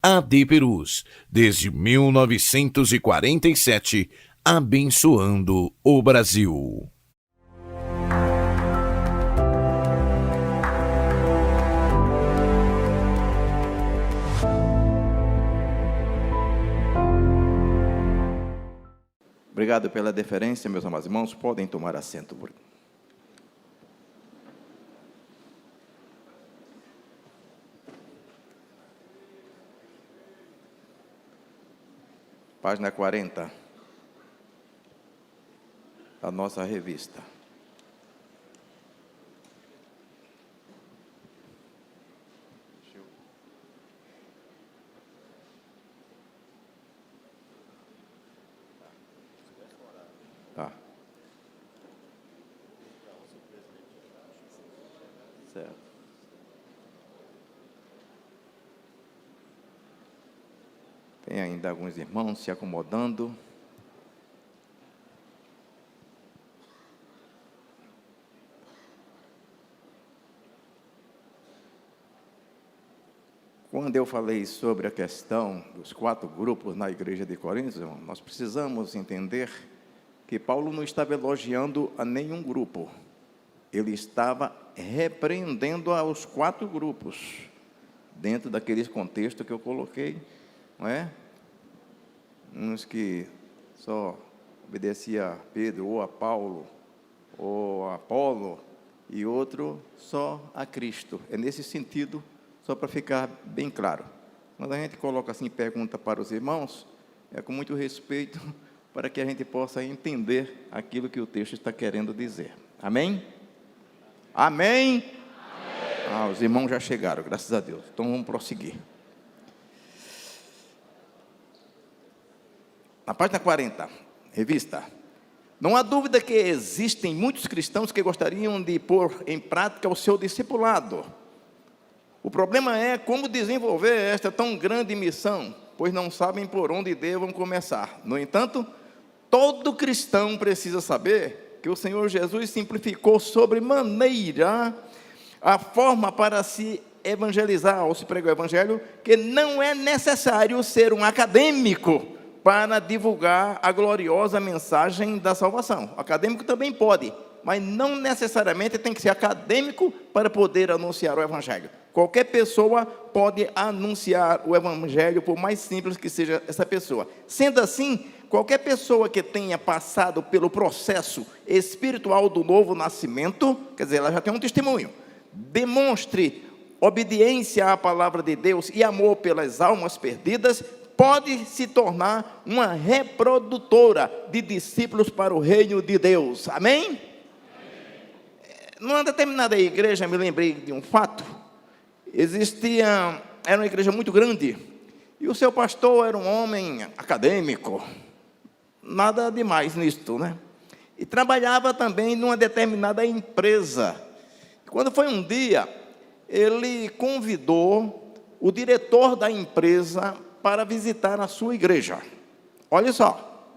AD Perus, desde 1947, abençoando o Brasil. Obrigado pela deferência, meus amados irmãos. Podem tomar assento. Página 40 da nossa revista. Tá. Certo. Tem ainda alguns irmãos se acomodando. Quando eu falei sobre a questão dos 4 grupos na igreja de Corinto, nós precisamos entender que Paulo não estava elogiando a nenhum grupo. Ele estava repreendendo aos 4 grupos, dentro daquele contexto que eu coloquei, não é? Uns que só obedecia a Pedro, ou a Paulo, ou a Apolo, e outro só a Cristo. É nesse sentido, só para ficar bem claro. Quando a gente coloca assim, pergunta para os irmãos, é com muito respeito, para que a gente possa entender aquilo que o texto está querendo dizer. Amém? Amém? Amém. Os irmãos já chegaram, graças a Deus. Então vamos prosseguir. Na página 40, revista. Não há dúvida que existem muitos cristãos que gostariam de pôr em prática o seu discipulado. O problema é como desenvolver esta tão grande missão, pois não sabem por onde devam começar. No entanto, todo cristão precisa saber que o Senhor Jesus simplificou sobremaneira a forma para se evangelizar, ou se pregar o evangelho, que não é necessário ser um acadêmico para divulgar a gloriosa mensagem da salvação. O acadêmico também pode, mas não necessariamente tem que ser acadêmico para poder anunciar o evangelho. Qualquer pessoa pode anunciar o evangelho, por mais simples que seja essa pessoa. Sendo assim, qualquer pessoa que tenha passado pelo processo espiritual do novo nascimento, quer dizer, ela já tem um testemunho, demonstre obediência à palavra de Deus e amor pelas almas perdidas, pode se tornar uma reprodutora de discípulos para o reino de Deus. Amém? Numa determinada igreja, me lembrei de um fato. Era uma igreja muito grande, e o seu pastor era um homem acadêmico, nada demais nisto, né? E trabalhava também numa determinada empresa. Quando foi um dia, ele convidou o diretor da empresa para visitar a sua igreja. Olha só.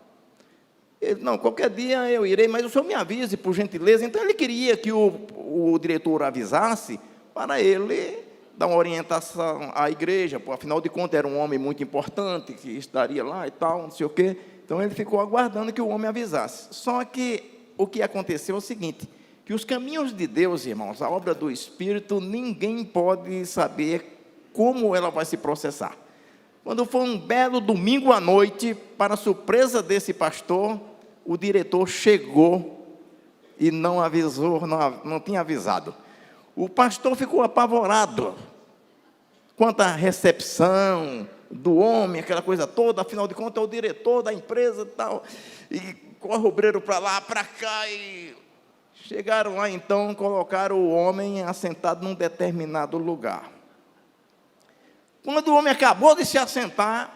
Ele, não, qualquer dia eu irei, mas o senhor me avise, por gentileza. Então, ele queria que o diretor avisasse para ele dar uma orientação à igreja, porque, afinal de contas, era um homem muito importante, que estaria lá e tal, não sei o quê. Então, ele ficou aguardando que o homem avisasse. Só que o que aconteceu é o seguinte, que os caminhos de Deus, irmãos, a obra do Espírito, ninguém pode saber como ela vai se processar. Quando foi um belo domingo à noite, para surpresa desse pastor, o diretor chegou e não avisou, não tinha avisado. O pastor ficou apavorado quanto à recepção do homem, aquela coisa toda, afinal de contas é o diretor da empresa e tal, e corre o obreiro para lá, para cá, e chegaram lá então, colocaram o homem assentado num determinado lugar. Quando o homem acabou de se assentar,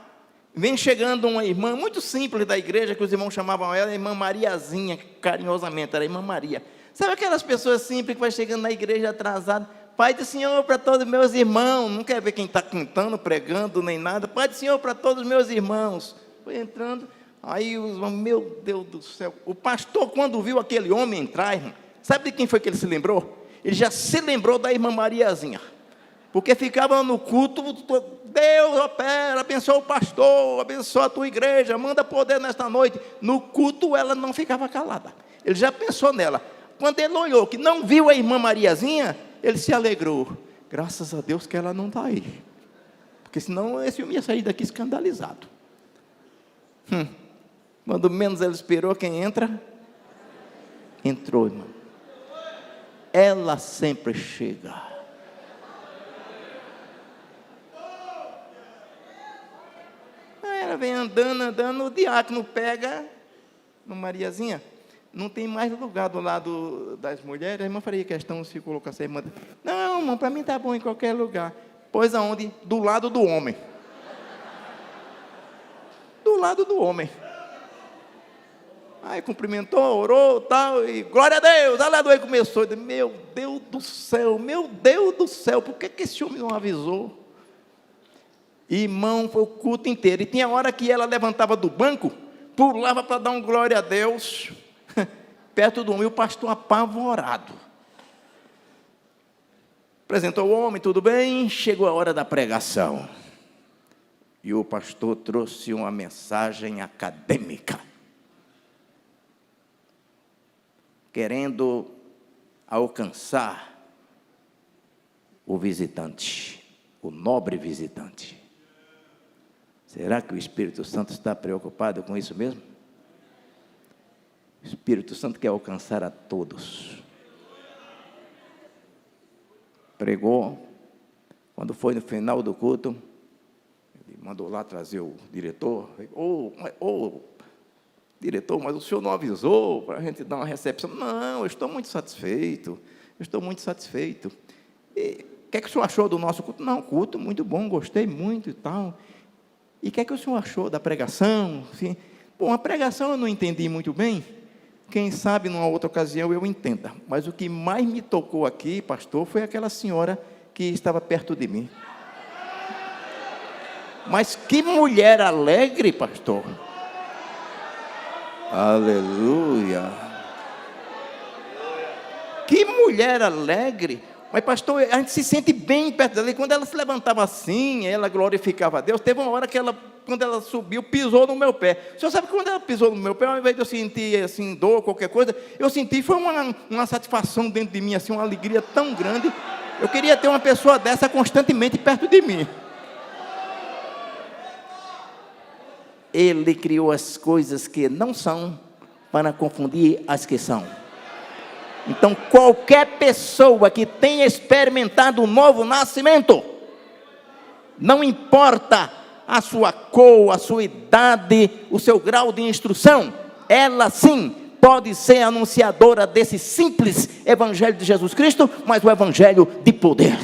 vem chegando uma irmã muito simples da igreja, que os irmãos chamavam ela Irmã Mariazinha, carinhosamente, era Irmã Maria. Sabe aquelas pessoas simples que vai chegando na igreja atrasado? Pai do Senhor para todos os meus irmãos. Não quer ver quem está cantando, pregando, nem nada. Pai do Senhor para todos os meus irmãos. Foi entrando, aí os irmãos, meu Deus do céu. O pastor, quando viu aquele homem entrar, irmão, sabe de quem foi que ele se lembrou? Ele já se lembrou da Irmã Mariazinha. Porque ficava no culto, Deus opera, abençoa o pastor, abençoa a tua igreja, manda poder nesta noite. No culto ela não ficava calada. Ele já pensou nela. Quando ele olhou que não viu a irmã Mariazinha, ele se alegrou. Graças a Deus que ela não está aí. Porque senão esse homem ia sair daqui escandalizado. Quando menos ele esperou, quem entra? Entrou, irmão. Ela sempre chega. Ela vem andando, o diácono pega no Mariazinha. Não tem mais lugar do lado das mulheres. A irmã faria questão se colocasse a irmã. Não, irmão, para mim está bom em qualquer lugar. Pois aonde? Do lado do homem. Do lado do homem. Aí cumprimentou, orou, tal, e glória a Deus, aleluia, começou. Meu Deus do céu, por que esse homem não avisou? Irmão, foi o culto inteiro. E tinha hora que ela levantava do banco, pulava para dar um glória a Deus, perto do homem, e o pastor apavorado. Apresentou o homem, tudo bem, chegou a hora da pregação. E o pastor trouxe uma mensagem acadêmica, querendo alcançar o visitante, o nobre visitante. Será que o Espírito Santo está preocupado com isso mesmo? O Espírito Santo quer alcançar a todos. Pregou, quando foi no final do culto, ele mandou lá trazer o diretor. Diretor, mas o senhor não avisou para a gente dar uma recepção? Não, eu estou muito satisfeito. E o que é que o senhor achou do nosso culto? Não, culto muito bom, gostei muito e tal. E o que é que o senhor achou da pregação? Assim, bom, a pregação eu não entendi muito bem. Quem sabe, numa outra ocasião, eu entenda. Mas o que mais me tocou aqui, pastor, foi aquela senhora que estava perto de mim. Mas que mulher alegre, pastor. Aleluia. Que mulher alegre. Mas, pastor, a gente se sente bem perto dela. E quando ela se levantava assim, ela glorificava a Deus. Teve uma hora que ela, quando ela subiu, pisou no meu pé. O senhor sabe que quando ela pisou no meu pé, ao invés de eu sentir assim, dor, qualquer coisa, eu senti, foi uma satisfação dentro de mim, assim, uma alegria tão grande. Eu queria ter uma pessoa dessa constantemente perto de mim. Ele criou as coisas que não são para confundir as que são. Então, qualquer pessoa que tenha experimentado o novo nascimento, não importa a sua cor, a sua idade, o seu grau de instrução, ela sim pode ser anunciadora desse simples evangelho de Jesus Cristo, mas o evangelho de poder.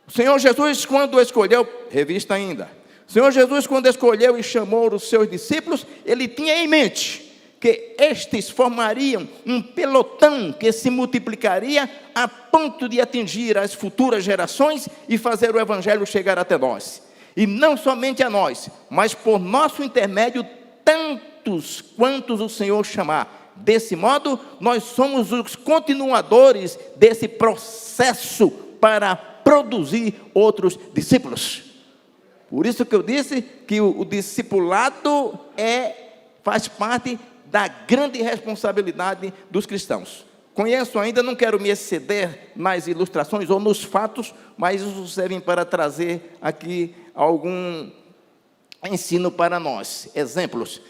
O Senhor Jesus, quando escolheu, revista ainda, o Senhor Jesus, quando escolheu e chamou os seus discípulos, ele tinha em mente que estes formariam um pelotão que se multiplicaria a ponto de atingir as futuras gerações e fazer o evangelho chegar até nós. E não somente a nós, mas por nosso intermédio, tantos quantos o Senhor chamar. Desse modo, nós somos os continuadores desse processo para produzir outros discípulos. Por isso que eu disse que o discipulado faz parte da grande responsabilidade dos cristãos. Conheço ainda, não quero me exceder nas ilustrações ou nos fatos, mas isso serve para trazer aqui algum ensino para nós. Exemplos.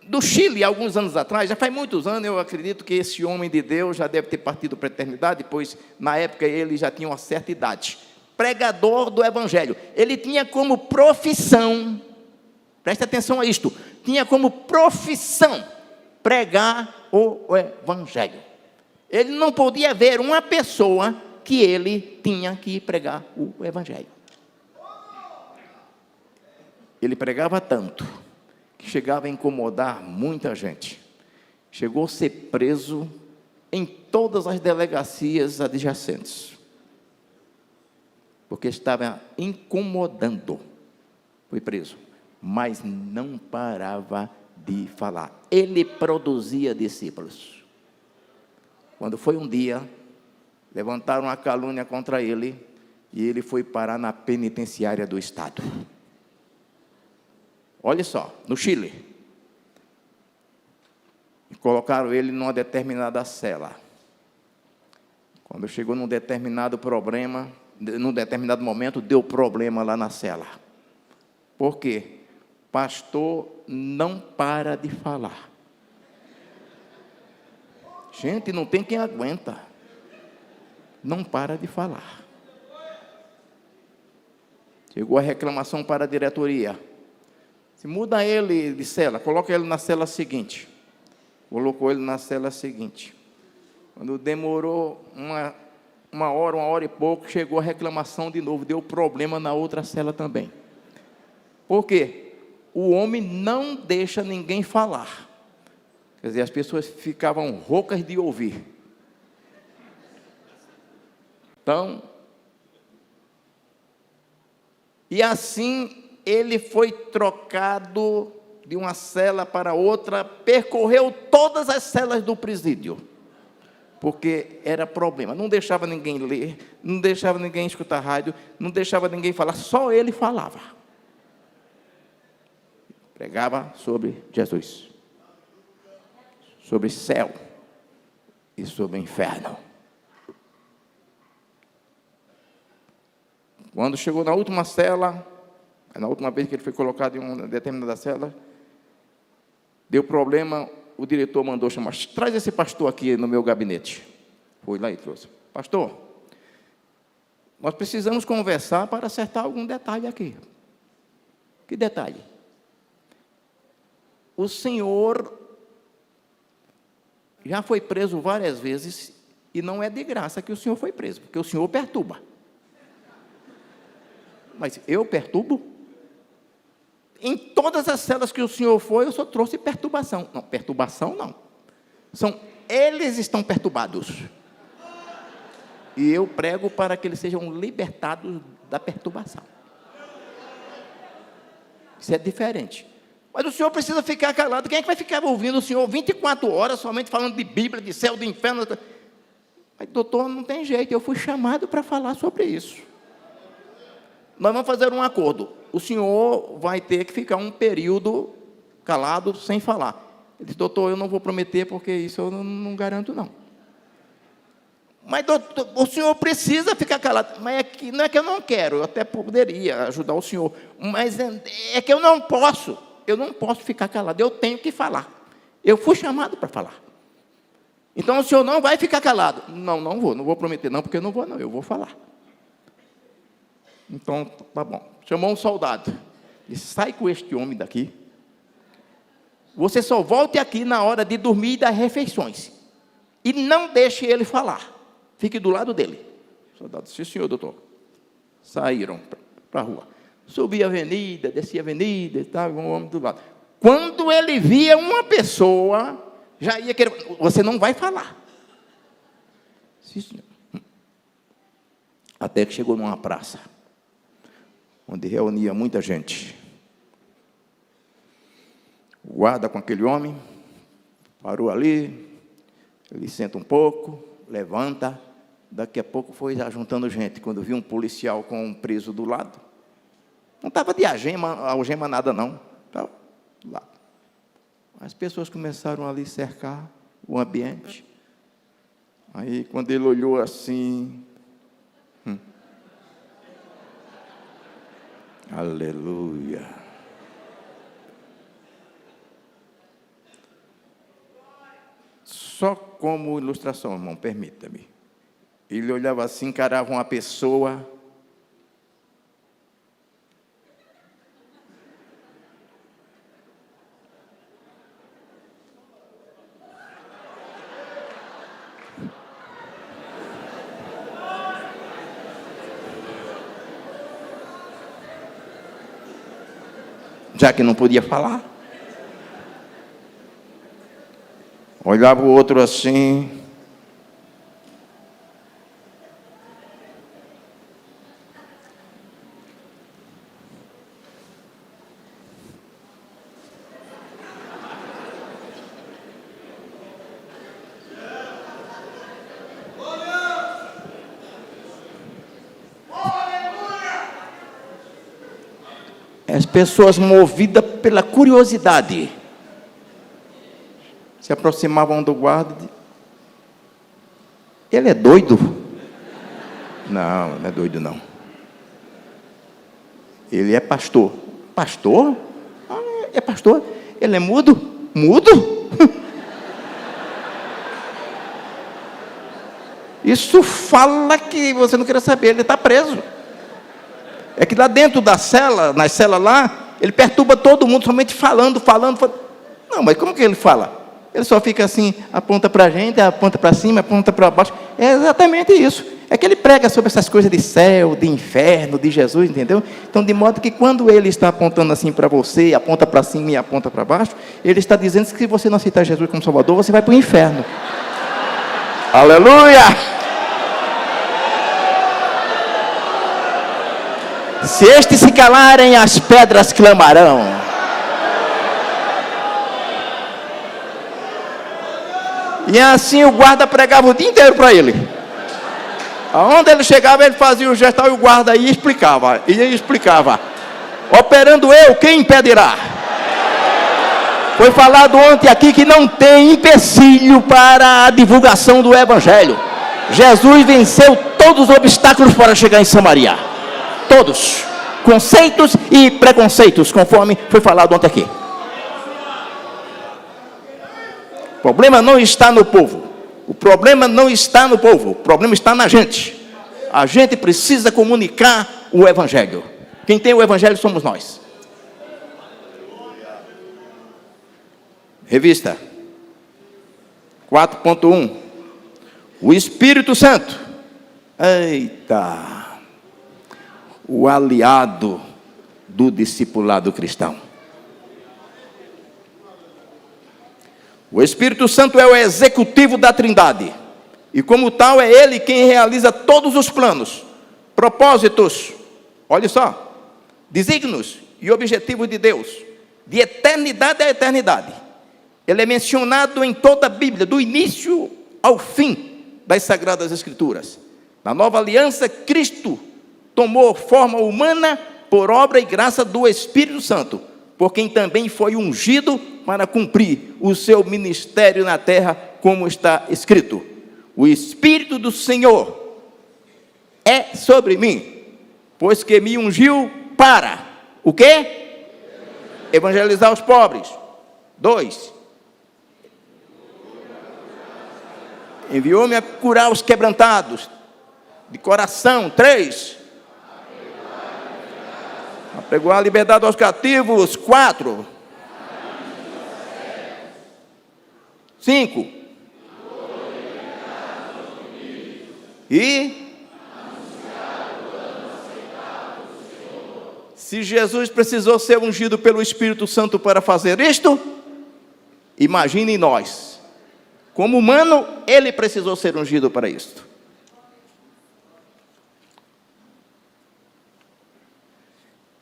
Do Chile, alguns anos atrás, já faz muitos anos, eu acredito que esse homem de Deus já deve ter partido para a eternidade, pois na época ele já tinha uma certa idade. Pregador do evangelho. Ele tinha como profissão, preste atenção a isto, tinha como profissão pregar o evangelho. Ele não podia ver uma pessoa que ele tinha que pregar o evangelho. Ele pregava tanto que chegava a incomodar muita gente. Chegou a ser preso em todas as delegacias adjacentes, porque estava incomodando. Foi preso, mas não parava de falar. Ele produzia discípulos. Quando foi um dia, levantaram uma calúnia contra ele e ele foi parar na penitenciária do estado. Olha só, no Chile. E colocaram ele numa determinada cela. Quando chegou num determinado momento, deu problema lá na cela. Por quê? Pastor não para de falar. Gente, não tem quem aguenta. Não para de falar. Chegou a reclamação para a diretoria. Se muda ele de cela, coloca ele na cela seguinte. Colocou ele na cela seguinte. Quando demorou uma hora e pouco, chegou a reclamação de novo. Deu problema na outra cela também. Por quê? O homem não deixa ninguém falar. Quer dizer, as pessoas ficavam roucas de ouvir. Então, e assim ele foi trocado de uma cela para outra, percorreu todas as celas do presídio, porque era problema, não deixava ninguém ler, não deixava ninguém escutar rádio, não deixava ninguém falar, só ele falava. Pregava sobre Jesus, sobre céu e sobre inferno. Quando chegou na última cela, na última vez que ele foi colocado em uma determinada cela, deu problema, o diretor mandou chamar, traz esse pastor aqui no meu gabinete. Foi lá e trouxe. Pastor, nós precisamos conversar para acertar algum detalhe aqui. Que detalhe? O senhor já foi preso várias vezes e não é de graça que o senhor foi preso, porque o senhor perturba. Mas eu perturbo? Em todas as celas que o senhor foi, eu só trouxe perturbação. Não, perturbação não. Eles estão perturbados. E eu prego para que eles sejam libertados da perturbação. Isso é diferente. Mas o senhor precisa ficar calado. Quem é que vai ficar ouvindo o senhor 24 horas somente falando de Bíblia, de céu, de inferno? Mas, doutor, não tem jeito. Eu fui chamado para falar sobre isso. Nós vamos fazer um acordo. O senhor vai ter que ficar um período calado, sem falar. Ele disse, doutor, eu não vou prometer, porque isso eu não garanto, não. Mas, doutor, o senhor precisa ficar calado. Mas não é que eu não quero, eu até poderia ajudar o senhor. Mas é que eu não posso. Eu não posso ficar calado, eu tenho que falar. Eu fui chamado para falar. Então, o senhor não vai ficar calado. Não vou prometer, não, porque eu não vou, não, eu vou falar. Então, tá bom. Chamou um soldado. Disse, sai com este homem daqui. Você só volte aqui na hora de dormir e das refeições. E não deixe ele falar. Fique do lado dele. O soldado disse, sim, senhor, doutor. Saíram para a rua. Subia a avenida, descia a avenida, estava um homem do lado. Quando ele via uma pessoa, já ia querer, você não vai falar. Sim, senhor. Até que chegou numa praça, onde reunia muita gente. O guarda com aquele homem, parou ali, ele senta um pouco, levanta, daqui a pouco foi já juntando gente. Quando viu um policial com um preso do lado, não estava de algema nada não, estava lá. As pessoas começaram ali a cercar o ambiente. Aí, quando ele olhou assim, aleluia. Só como ilustração, irmão, permita-me. Ele olhava assim, encarava uma pessoa. Já que não podia falar. Olhava o outro assim. As pessoas movidas pela curiosidade se aproximavam do guarda. Ele é doido? Não, não é doido não. Ele é pastor. Pastor? É pastor? Ele é mudo? Mudo? Isso fala que você não queria saber, ele está preso. É que lá dentro da cela, na cela lá, ele perturba todo mundo, somente falando. Não, mas como que ele fala? Ele só fica assim, aponta para a gente, aponta para cima, aponta para baixo. É exatamente isso. É que ele prega sobre essas coisas de céu, de inferno, de Jesus, entendeu? Então, de modo que quando ele está apontando assim para você, aponta para cima e aponta para baixo, ele está dizendo que se você não aceitar Jesus como Salvador, você vai para o inferno. Aleluia! Se estes se calarem, as pedras clamarão. E assim o guarda pregava o dia inteiro para ele. Aonde ele chegava, ele fazia o gesto e o guarda ia e explicava. Operando eu, quem impedirá? Foi falado ontem aqui que não tem empecilho para a divulgação do Evangelho. Jesus venceu todos os obstáculos para chegar em Samaria. Todos. Conceitos e preconceitos, conforme foi falado ontem aqui. O problema não está no povo. O problema não está no povo. O problema está na gente. A gente precisa comunicar o Evangelho. Quem tem o Evangelho somos nós. Revista 4.1. O Espírito Santo. Eita! O aliado do discipulado cristão. O Espírito Santo é o executivo da Trindade. E como tal é ele quem realiza todos os planos, propósitos, olha só, desígnios e objetivos de Deus, de eternidade a eternidade. Ele é mencionado em toda a Bíblia, do início ao fim das Sagradas Escrituras. Na Nova Aliança, Cristo tomou forma humana por obra e graça do Espírito Santo, por quem também foi ungido para cumprir o seu ministério na terra, como está escrito. O Espírito do Senhor é sobre mim, pois que me ungiu para, o quê? Evangelizar os pobres. 2. Enviou-me a curar os quebrantados de coração. 3. Apregou a liberdade aos cativos. 4. 5. E se Jesus precisou ser ungido pelo Espírito Santo para fazer isto, imagine nós. Como humano, ele precisou ser ungido para isto.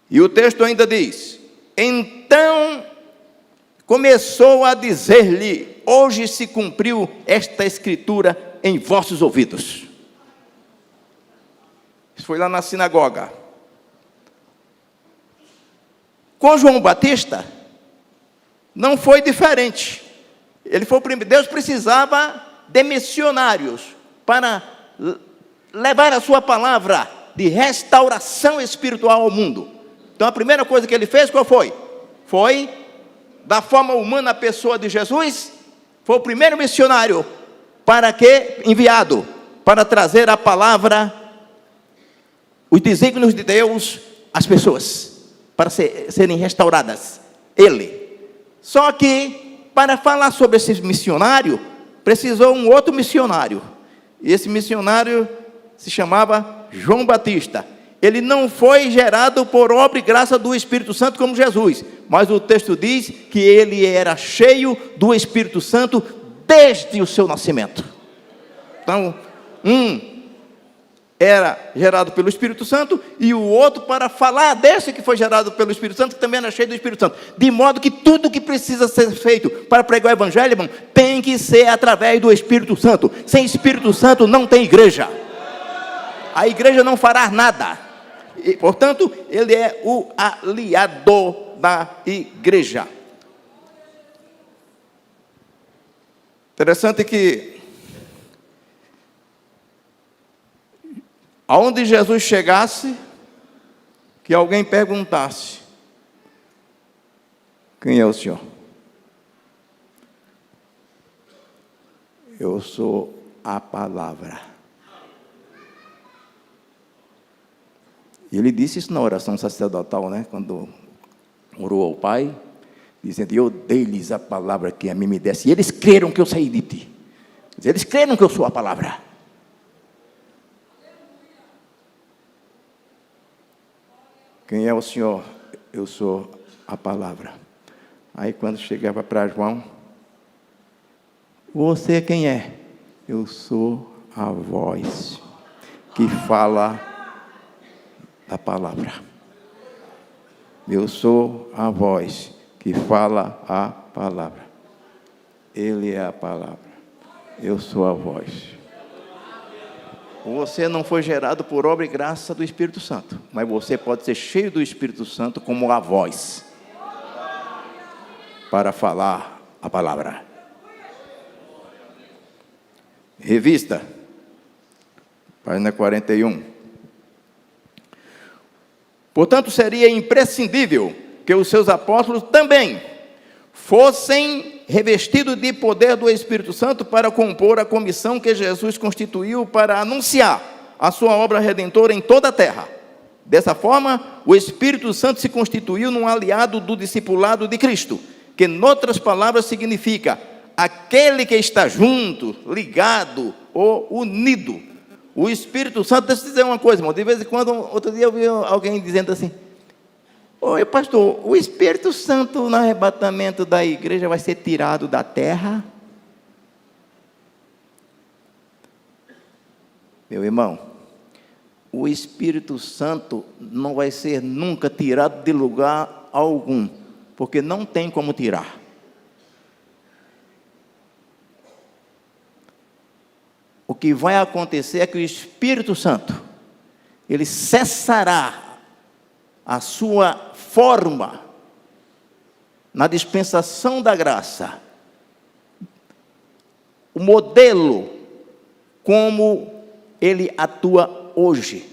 E o texto ainda diz: então começou a dizer-lhe: hoje se cumpriu esta escritura em vossos ouvidos. Isso foi lá na sinagoga. Com João Batista, não foi diferente. Ele foi o primeiro. Deus precisava de missionários para levar a sua palavra de restauração espiritual ao mundo. Então a primeira coisa que ele fez, qual foi? Foi, da forma humana, a pessoa de Jesus. Foi o primeiro missionário para que enviado para trazer a palavra, os desígnios de Deus às pessoas, para serem restauradas. Ele. Só que, para falar sobre esse missionário, precisou um outro missionário. E esse missionário se chamava João Batista. Ele não foi gerado por obra e graça do Espírito Santo como Jesus, mas o texto diz que ele era cheio do Espírito Santo desde o seu nascimento. Então, um era gerado pelo Espírito Santo e o outro para falar desse que foi gerado pelo Espírito Santo, que também era cheio do Espírito Santo. De modo que tudo que precisa ser feito para pregar o Evangelho, irmão, tem que ser através do Espírito Santo. Sem Espírito Santo não tem igreja. A igreja não fará nada. E, portanto, ele é o aliado da igreja. Interessante que aonde Jesus chegasse, que alguém perguntasse: quem é o Senhor? Eu sou a palavra. E ele disse isso na oração sacerdotal, né? Quando orou ao Pai, dizendo: eu dei-lhes a palavra que a mim me desse, e eles creram que eu saí de ti. Eles creram que eu sou a palavra. Quem é o Senhor? Eu sou a palavra. Aí quando chegava para João: você quem é? Eu sou a voz que fala da palavra. Eu sou a voz que fala a palavra. Ele é a palavra. Eu sou a voz. Você não foi gerado por obra e graça do Espírito Santo, mas você pode ser cheio do Espírito Santo como a voz para falar a palavra. Revista, página 41. Portanto, seria imprescindível que os seus apóstolos também fossem revestidos de poder do Espírito Santo para compor a comissão que Jesus constituiu para anunciar a sua obra redentora em toda a terra. Dessa forma, o Espírito Santo se constituiu num aliado do discipulado de Cristo, que, noutras palavras, significa aquele que está junto, ligado ou unido. O Espírito Santo, deixa eu dizer uma coisa, irmão. De vez em quando, outro dia eu vi alguém dizendo assim: oi, pastor, o Espírito Santo no arrebatamento da igreja vai ser tirado da terra? Meu irmão, o Espírito Santo não vai ser nunca tirado de lugar algum, porque não tem como tirar. O que vai acontecer é que o Espírito Santo, ele cessará a sua forma na dispensação da graça, o modelo como ele atua hoje,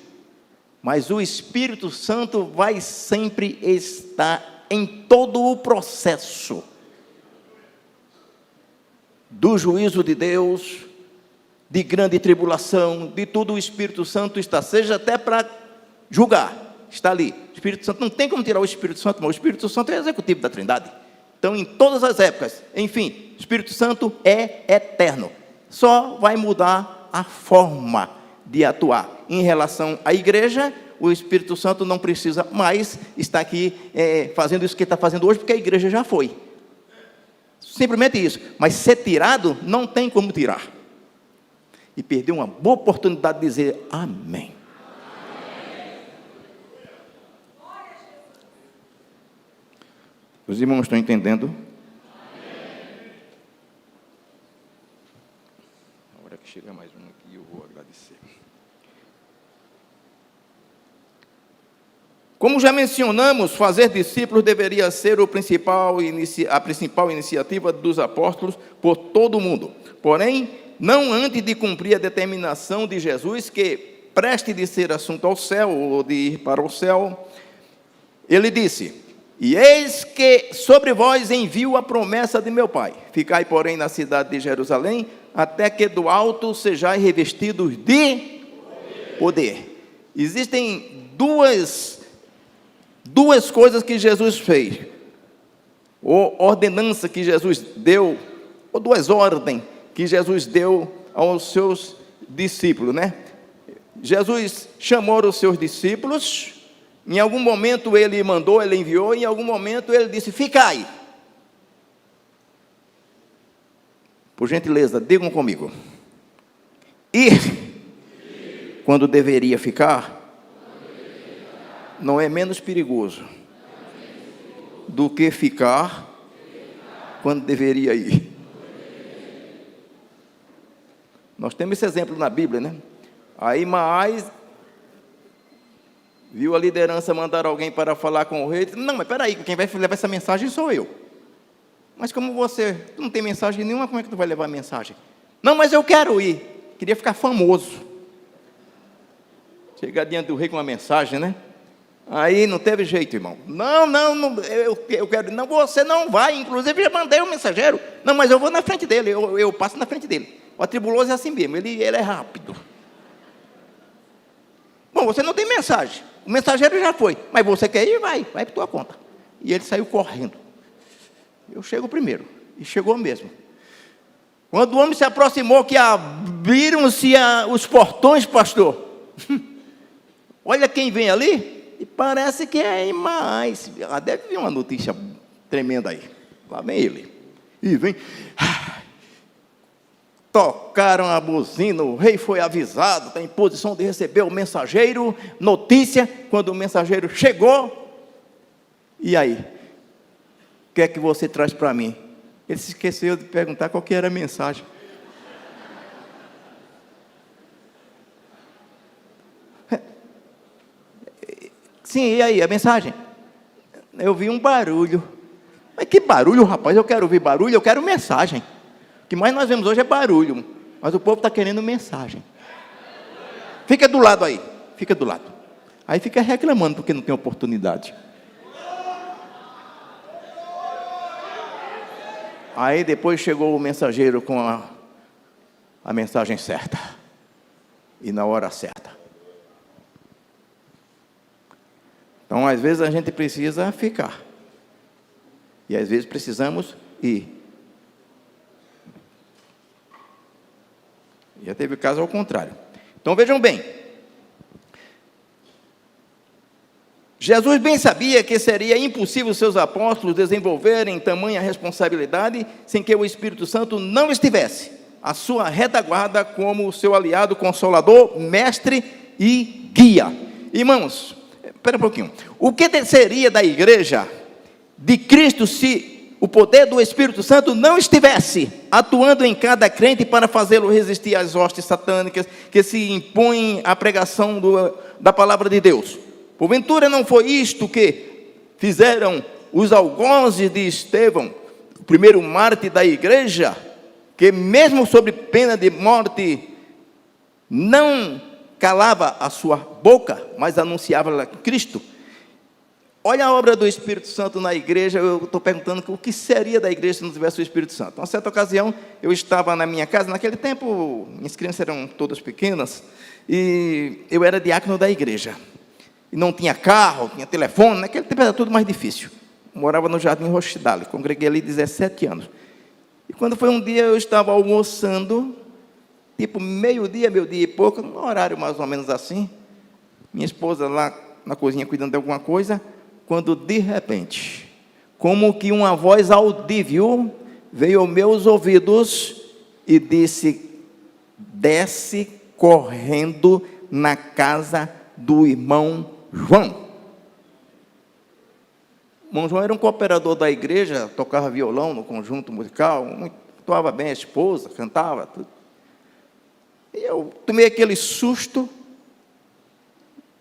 mas o Espírito Santo vai sempre estar em todo o processo do juízo de Deus, de grande tribulação, de tudo. O Espírito Santo está, seja até para julgar, está ali. O Espírito Santo, não tem como tirar o Espírito Santo, mas o Espírito Santo é o executivo da Trindade. Então, em todas as épocas, enfim, o Espírito Santo é eterno. Só vai mudar a forma de atuar. Em relação à igreja, o Espírito Santo não precisa mais estar aqui fazendo isso que está fazendo hoje, porque a igreja já foi. Simplesmente isso. Mas ser tirado, não tem como tirar. E perdeu uma boa oportunidade de dizer amém. Os irmãos estão entendendo? A hora que chegar mais um aqui, eu vou agradecer. Como já mencionamos, fazer discípulos deveria ser a principal iniciativa dos apóstolos por todo o mundo. Porém, não antes de cumprir a determinação de Jesus, que preste de ser assunto ao céu, ou de ir para o céu, ele disse: e eis que sobre vós envio a promessa de meu Pai. Ficai, porém, na cidade de Jerusalém, até que do alto sejais revestidos de poder. Existem duas coisas que Jesus fez, ou ordenança que Jesus deu, ou duas ordens que Jesus deu aos seus discípulos, né? Jesus chamou os seus discípulos, em algum momento ele mandou, ele enviou, em algum momento ele disse: ficai. Por gentileza, digam comigo. Ir, quando deveria ficar, não é menos perigoso do que ficar quando deveria ir. Nós temos esse exemplo na Bíblia, né? Aí Maás Viu a liderança mandar alguém para falar com o rei? Não, mas espera aí, quem vai levar essa mensagem sou eu. Mas como você não tem mensagem nenhuma, como é que tu vai levar a mensagem? Não, mas eu quero ir. Queria ficar famoso. Chegar diante do rei com uma mensagem, né? Aí não teve jeito, irmão. Não, eu quero. Não, você não vai. Inclusive, já mandei um mensageiro. Não, mas eu vou na frente dele. Eu passo na frente dele. O atribuloso é assim mesmo. Ele é rápido. Bom, você não tem mensagem. O mensageiro já foi. Mas você quer ir? Vai por tua conta. E ele saiu correndo. Eu chego primeiro. E chegou mesmo. Quando o homem se aproximou, que abriram-se os portões, pastor. Olha quem vem ali. E parece que é mais. Deve vir uma notícia tremenda aí. Lá vem ele. E vem. Tocaram a buzina, o rei foi avisado, está em posição de receber o mensageiro. Notícia, quando o mensageiro chegou. E aí? O que é que você traz para mim? Ele se esqueceu de perguntar qual que era a mensagem. Sim, e aí, a mensagem? Eu vi um barulho. Mas que barulho, rapaz? Eu quero ouvir barulho, eu quero mensagem. O que mais nós vemos hoje é barulho, mas o povo está querendo mensagem. Fica do lado aí, fica do lado. Aí fica reclamando porque não tem oportunidade. Aí depois chegou o mensageiro com a mensagem certa. E na hora certa. Então, às vezes a gente precisa ficar. E às vezes precisamos ir. Já teve o caso ao contrário. Então vejam bem. Jesus bem sabia que seria impossível seus apóstolos desenvolverem tamanha responsabilidade sem que o Espírito Santo não estivesse à sua retaguarda como seu aliado consolador, mestre e guia. Irmãos, espera um pouquinho. O que seria da igreja de Cristo se o poder do Espírito Santo não estivesse atuando em cada crente para fazê-lo resistir às hostes satânicas que se impõem à pregação da palavra de Deus? Porventura não foi isto que fizeram os algozes de Estevão, o primeiro mártir da igreja, que mesmo sob pena de morte, não calava a sua boca, mas anunciava Cristo? Olha a obra do Espírito Santo na igreja. Eu estou perguntando o que seria da igreja se não tivesse o Espírito Santo. Uma certa ocasião, eu estava na minha casa. Naquele tempo, minhas crianças eram todas pequenas, e eu era diácono da igreja. E não tinha carro, tinha telefone. Naquele tempo era tudo mais difícil. Morava no Jardim Rochdale, congreguei ali 17 anos. E quando foi um dia, eu estava almoçando, tipo meio-dia e pouco, um horário mais ou menos assim. Minha esposa lá na cozinha cuidando de alguma coisa, quando de repente, como que uma voz audível veio aos meus ouvidos e disse: desce correndo na casa do irmão João. O irmão João era um cooperador da igreja, tocava violão no conjunto musical, atuava bem a esposa, cantava tudo. E eu tomei aquele susto,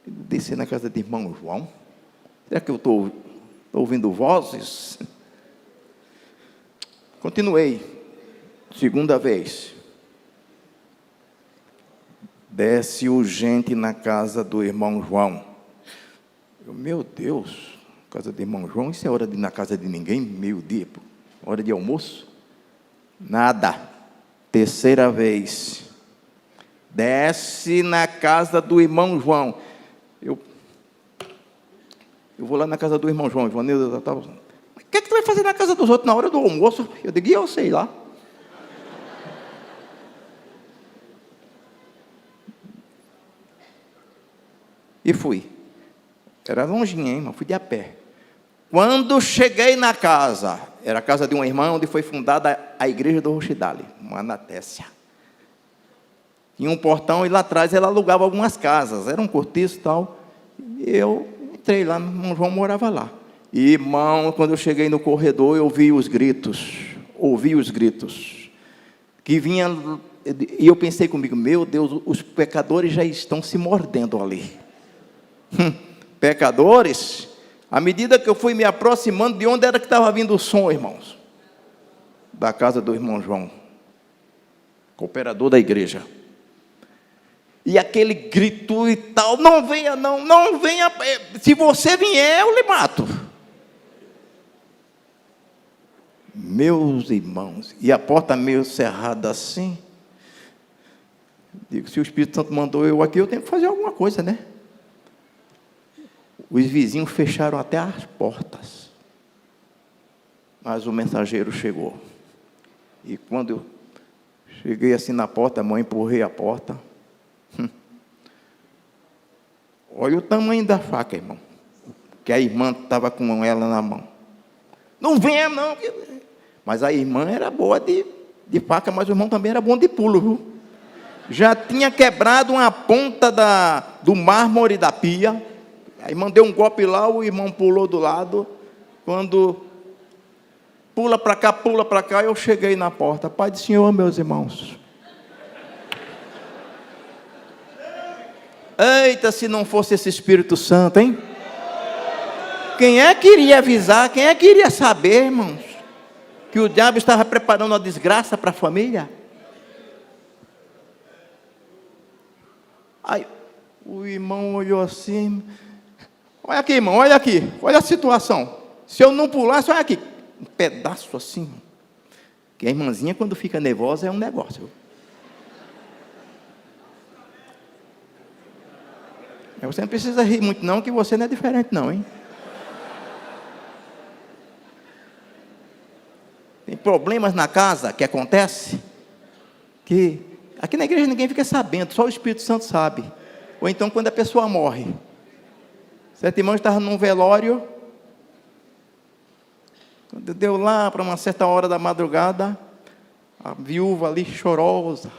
desci na casa do irmão João. Será que eu estou ouvindo vozes? Continuei. Segunda vez. Desce urgente na casa do irmão João. Meu Deus, casa do irmão João, isso é hora de ir na casa de ninguém, meio-dia, hora de almoço? Nada. Terceira vez. Desce na casa do irmão João. Eu vou lá na casa do irmão João. Ivanildo estava. O que é que tu vai fazer na casa dos outros na hora do almoço? Eu digo: eu sei lá. E fui. Era longinho, hein, irmão? Fui de a pé. Quando cheguei na casa, era a casa de uma irmã onde foi fundada a igreja do Rochdale, uma Anatécia. Tinha um portão e lá atrás ela alugava algumas casas. Era um cortiço e tal. E eu entrei lá, meu irmão João morava lá. E, irmão, quando eu cheguei no corredor, eu ouvi os gritos. Que vinha, e eu pensei comigo: meu Deus, os pecadores já estão se mordendo ali. pecadores, à medida que eu fui me aproximando, de onde era que estava vindo o som, irmãos? Da casa do irmão João, cooperador da igreja. E aquele grito e tal, não venha não, não venha, se você vier eu lhe mato. Meus irmãos, e a porta meio cerrada assim, digo, se o Espírito Santo mandou eu aqui, eu tenho que fazer alguma coisa, né? Os vizinhos fecharam até as portas, mas o mensageiro chegou, e quando eu cheguei assim na porta, a mãe empurrei a porta, olha o tamanho da faca, irmão, que a irmã estava com ela na mão. Não venha não, mas a irmã era boa de faca, mas o irmão também era bom de pulo, viu? Já tinha quebrado uma ponta do mármore da pia, aí mandei um golpe lá, o irmão pulou do lado, quando pula para cá, eu cheguei na porta, Pai do Senhor, meus irmãos. Eita, se não fosse esse Espírito Santo, hein? Quem é que iria avisar, quem é que iria saber, irmãos, que o diabo estava preparando uma desgraça para a família? Aí o irmão olhou assim, olha aqui, irmão, olha aqui, olha a situação. Se eu não pulasse, olha aqui, um pedaço assim. Que a irmãzinha, quando fica nervosa, é um negócio. Você não precisa rir muito não, que você não é diferente não, hein? Tem problemas na casa que acontece, que aqui na igreja ninguém fica sabendo, só o Espírito Santo sabe. Ou então quando a pessoa morre. Certo irmão estava num velório, quando deu lá para uma certa hora da madrugada, a viúva ali chorosa.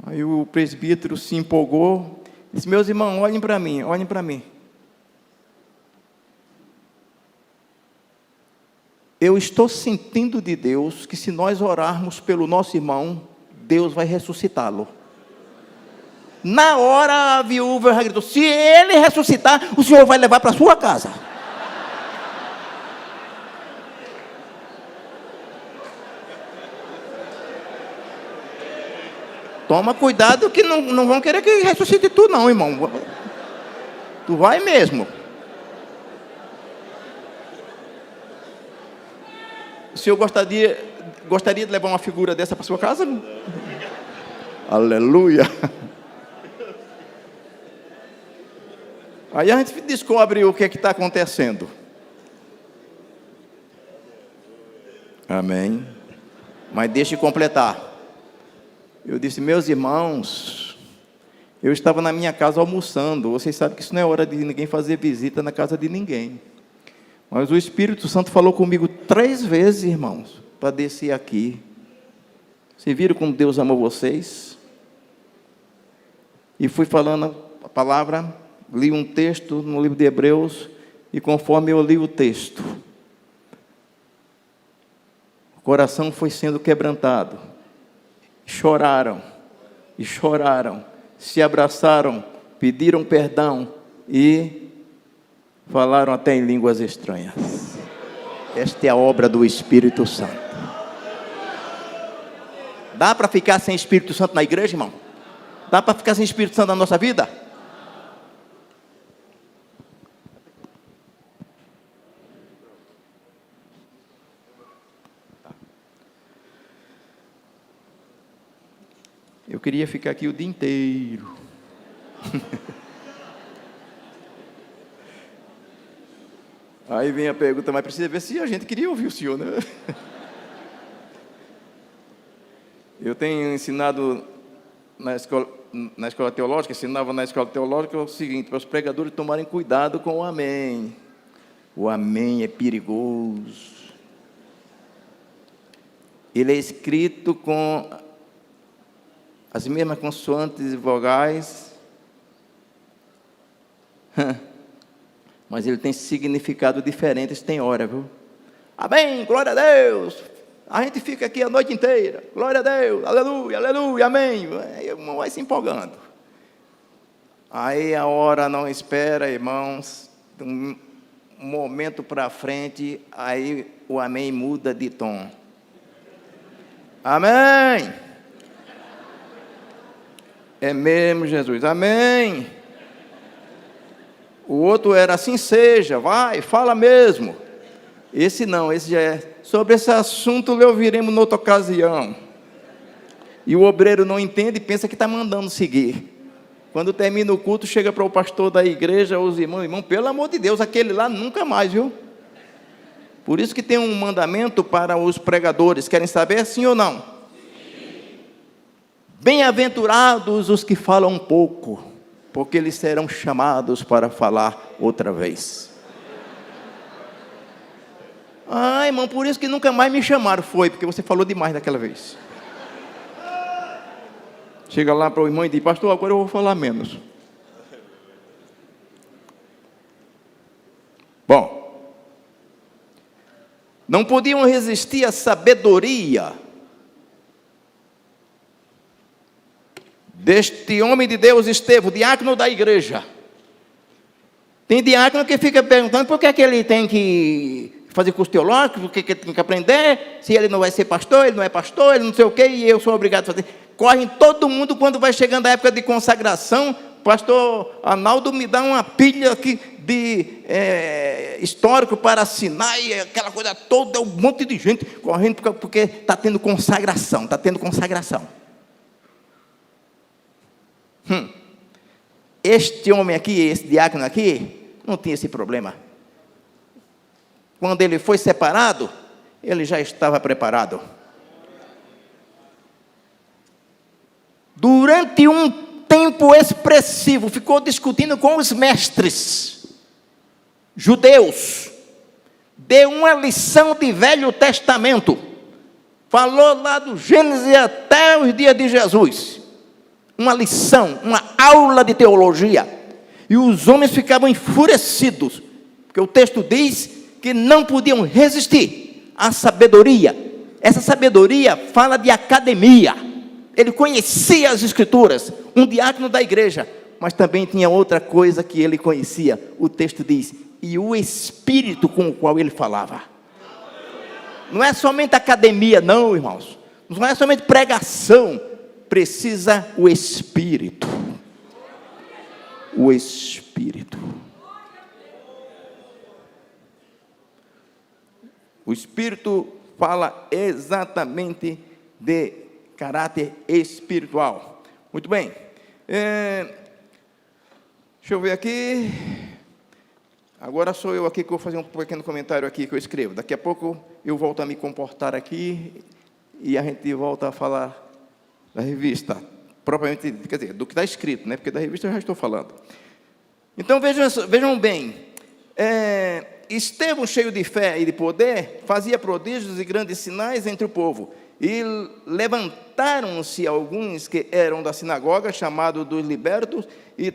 Aí o presbítero se empolgou, disse, meus irmãos, olhem para mim, olhem para mim. Eu estou sentindo de Deus que se nós orarmos pelo nosso irmão, Deus vai ressuscitá-lo. Na hora a viúva gritou, se ele ressuscitar, o Senhor vai levar para a sua casa. Toma cuidado que não vão querer que ressuscite tu não, irmão. Tu vai mesmo. O senhor gostaria de levar uma figura dessa para sua casa? Aleluia. Aí a gente descobre o que é que está acontecendo. Amém. Mas deixe eu completar. Eu disse, meus irmãos, eu estava na minha casa almoçando. Vocês sabem que isso não é hora de ninguém fazer visita na casa de ninguém. Mas o Espírito Santo falou comigo 3 vezes, irmãos, para descer aqui. Vocês viram como Deus amou vocês? E fui falando a palavra, li um texto no livro de Hebreus, e conforme eu li o texto, o coração foi sendo quebrantado. Choraram, e choraram, se abraçaram, pediram perdão e falaram até em línguas estranhas. Esta é a obra do Espírito Santo. Dá para ficar sem Espírito Santo na igreja, irmão? Dá para ficar sem Espírito Santo na nossa vida? Eu queria ficar aqui o dia inteiro. Aí vem a pergunta, mas precisa ver se a gente queria ouvir o senhor, né? Eu tenho ensinado na escola teológica, ensinava na escola teológica o seguinte, para os pregadores tomarem cuidado com o amém. O amém é perigoso. Ele é escrito com as mesmas consoantes e vogais, mas ele tem significado diferente, tem hora, viu? Amém, glória a Deus. A gente fica aqui a noite inteira, glória a Deus, aleluia, aleluia, amém. Aí o irmão vai se empolgando. Aí a hora não espera, irmãos, um momento para frente, aí o amém muda de tom. Amém! É mesmo, Jesus, amém! O outro era assim seja, vai, fala mesmo. Esse não, esse já é. Sobre esse assunto lhe ouviremos noutra ocasião. E o obreiro não entende e pensa que está mandando seguir. Quando termina o culto, chega para o pastor da igreja, os irmãos, irmão, pelo amor de Deus, aquele lá nunca mais, viu? Por isso que tem um mandamento para os pregadores. Querem saber, sim ou não? Sim. Bem-aventurados os que falam pouco, porque eles serão chamados para falar outra vez. Ah, irmão, por isso que nunca mais me chamaram. Foi, porque você falou demais daquela vez. Chega lá para o irmão e diz, pastor, agora eu vou falar menos. Bom, não podiam resistir à sabedoria deste homem de Deus, Estevão, diácono da igreja. Tem diácono que fica perguntando por que é que ele tem que fazer curso teológico, por que ele tem que aprender, se ele não vai ser pastor, ele não é pastor, ele não sei o quê, e eu sou obrigado a fazer. Correm todo mundo quando vai chegando a época de consagração. Pastor Arnaldo me dá uma pilha aqui de histórico para assinar, e aquela coisa toda, um monte de gente correndo, porque está tendo consagração, está tendo consagração. Este homem aqui, esse diácono aqui, não tinha esse problema. Quando ele foi separado, ele já estava preparado. Durante um tempo expressivo, ficou discutindo com os mestres judeus, deu uma lição de Velho Testamento, falou lá do Gênesis até os dias de Jesus, uma lição, uma aula de teologia, e os homens ficavam enfurecidos, porque o texto diz que não podiam resistir à sabedoria. Essa sabedoria fala de academia. Ele conhecia as escrituras, um diácono da igreja, mas também tinha outra coisa que ele conhecia. O texto diz, e o espírito com o qual ele falava. Não é somente academia, não, irmãos. Não é somente pregação. Precisa o espírito. O espírito. O espírito fala exatamente de caráter espiritual. Muito bem. Deixa eu ver aqui. Agora sou eu aqui que vou fazer um pequeno comentário aqui que eu escrevo. Daqui a pouco eu volto a me comportar aqui e a gente volta a falar da revista. Propriamente, quer dizer, do que está escrito, né? Porque da revista eu já estou falando. Então vejam bem. Estevão, cheio de fé e de poder, fazia prodígios e grandes sinais entre o povo. E levantaram-se alguns que eram da sinagoga, chamados dos libertos, e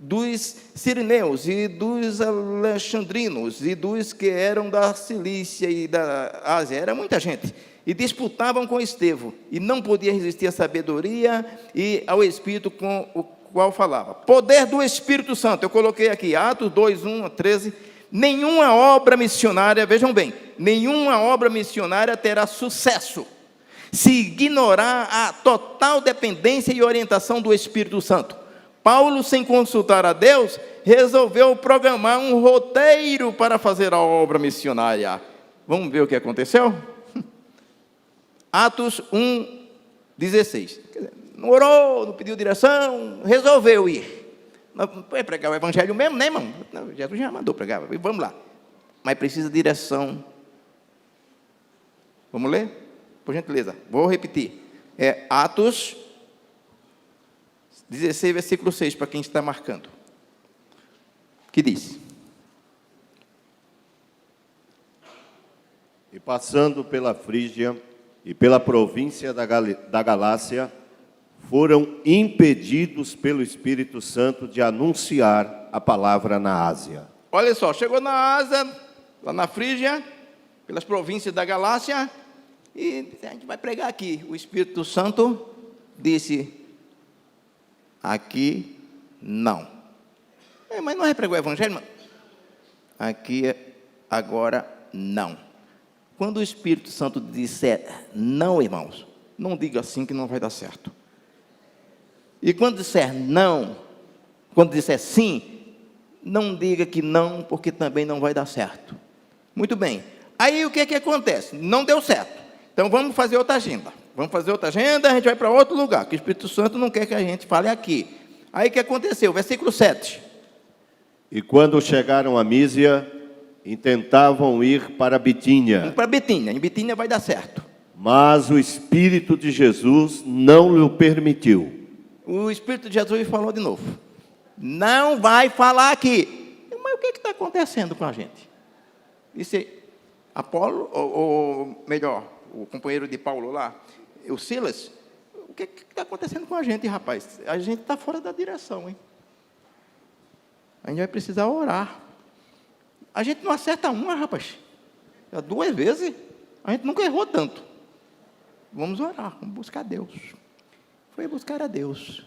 dos sirineus, e dos alexandrinos, e dos que eram da Cilícia e da Ásia. Era muita gente. E disputavam com Estevão, e não podia resistir à sabedoria e ao Espírito com o qual falava. Poder do Espírito Santo. Eu coloquei aqui, Atos 2, 1 a 13. Nenhuma obra missionária, vejam bem, nenhuma obra missionária terá sucesso se ignorar a total dependência e orientação do Espírito Santo. Paulo, sem consultar a Deus, resolveu programar um roteiro para fazer a obra missionária. Vamos ver o que aconteceu? Atos 1, 16. Não orou, não pediu direção, resolveu ir. Não é pregar o evangelho mesmo, né, irmão? Não, Jesus já mandou pregar, vamos lá. Mas precisa de direção. Vamos ler? Por gentileza, vou repetir. Atos 16, versículo 6, para quem está marcando. Que diz? E passando pela Frígia e pela província da Galácia, foram impedidos pelo Espírito Santo de anunciar a palavra na Ásia. Olha só, chegou na Ásia, lá na Frígia, pelas províncias da Galácia, e a gente vai pregar aqui. O Espírito Santo disse, aqui Não. Mas não repregou o evangelho? Aqui, agora, não. Quando o Espírito Santo disser não, irmãos, não diga assim que não vai dar certo. E quando disser não, quando disser sim, não diga que não, porque também não vai dar certo. Muito bem. Aí o que acontece? Não deu certo. Então vamos fazer outra agenda. Vamos fazer outra agenda, a gente vai para outro lugar, que o Espírito Santo não quer que a gente fale aqui. Aí o que aconteceu? Versículo 7. E quando chegaram a Mísia, intentavam ir para Bitínia. Vamos para Bitínia. Em Bitínia vai dar certo. Mas o Espírito de Jesus não lhe permitiu. O Espírito de Jesus falou de novo. Não vai falar aqui. Mas o que está acontecendo com a gente? Disse Apolo, ou melhor, o companheiro de Paulo lá, o Silas, o que está acontecendo com a gente, rapaz? A gente está fora da direção, hein? A gente vai precisar orar. A gente não acerta uma, rapaz. 2 vezes, a gente nunca errou tanto. Vamos orar, vamos buscar Deus. Foi buscar a Deus.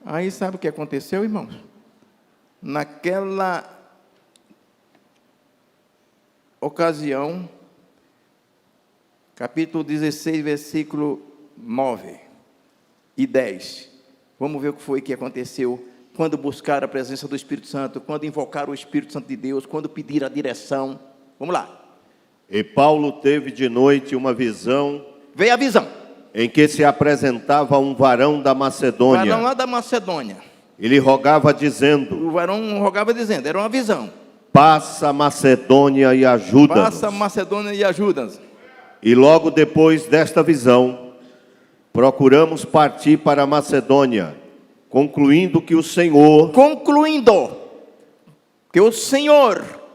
Aí sabe o que aconteceu, irmãos? Naquela ocasião, capítulo 16, versículo 9 e 10. Vamos ver o que foi que aconteceu quando buscaram a presença do Espírito Santo, quando invocaram o Espírito Santo de Deus, quando pediram a direção. Vamos lá. E Paulo teve de noite uma visão. Veio a visão. Em que se apresentava um varão da Macedônia. O varão lá da Macedônia. Ele rogava dizendo. O varão rogava dizendo, era uma visão. Passa a Macedônia e ajuda-nos. Passa a Macedônia e ajuda-nos. E logo depois desta visão, procuramos partir para a Macedônia, concluindo que o Senhor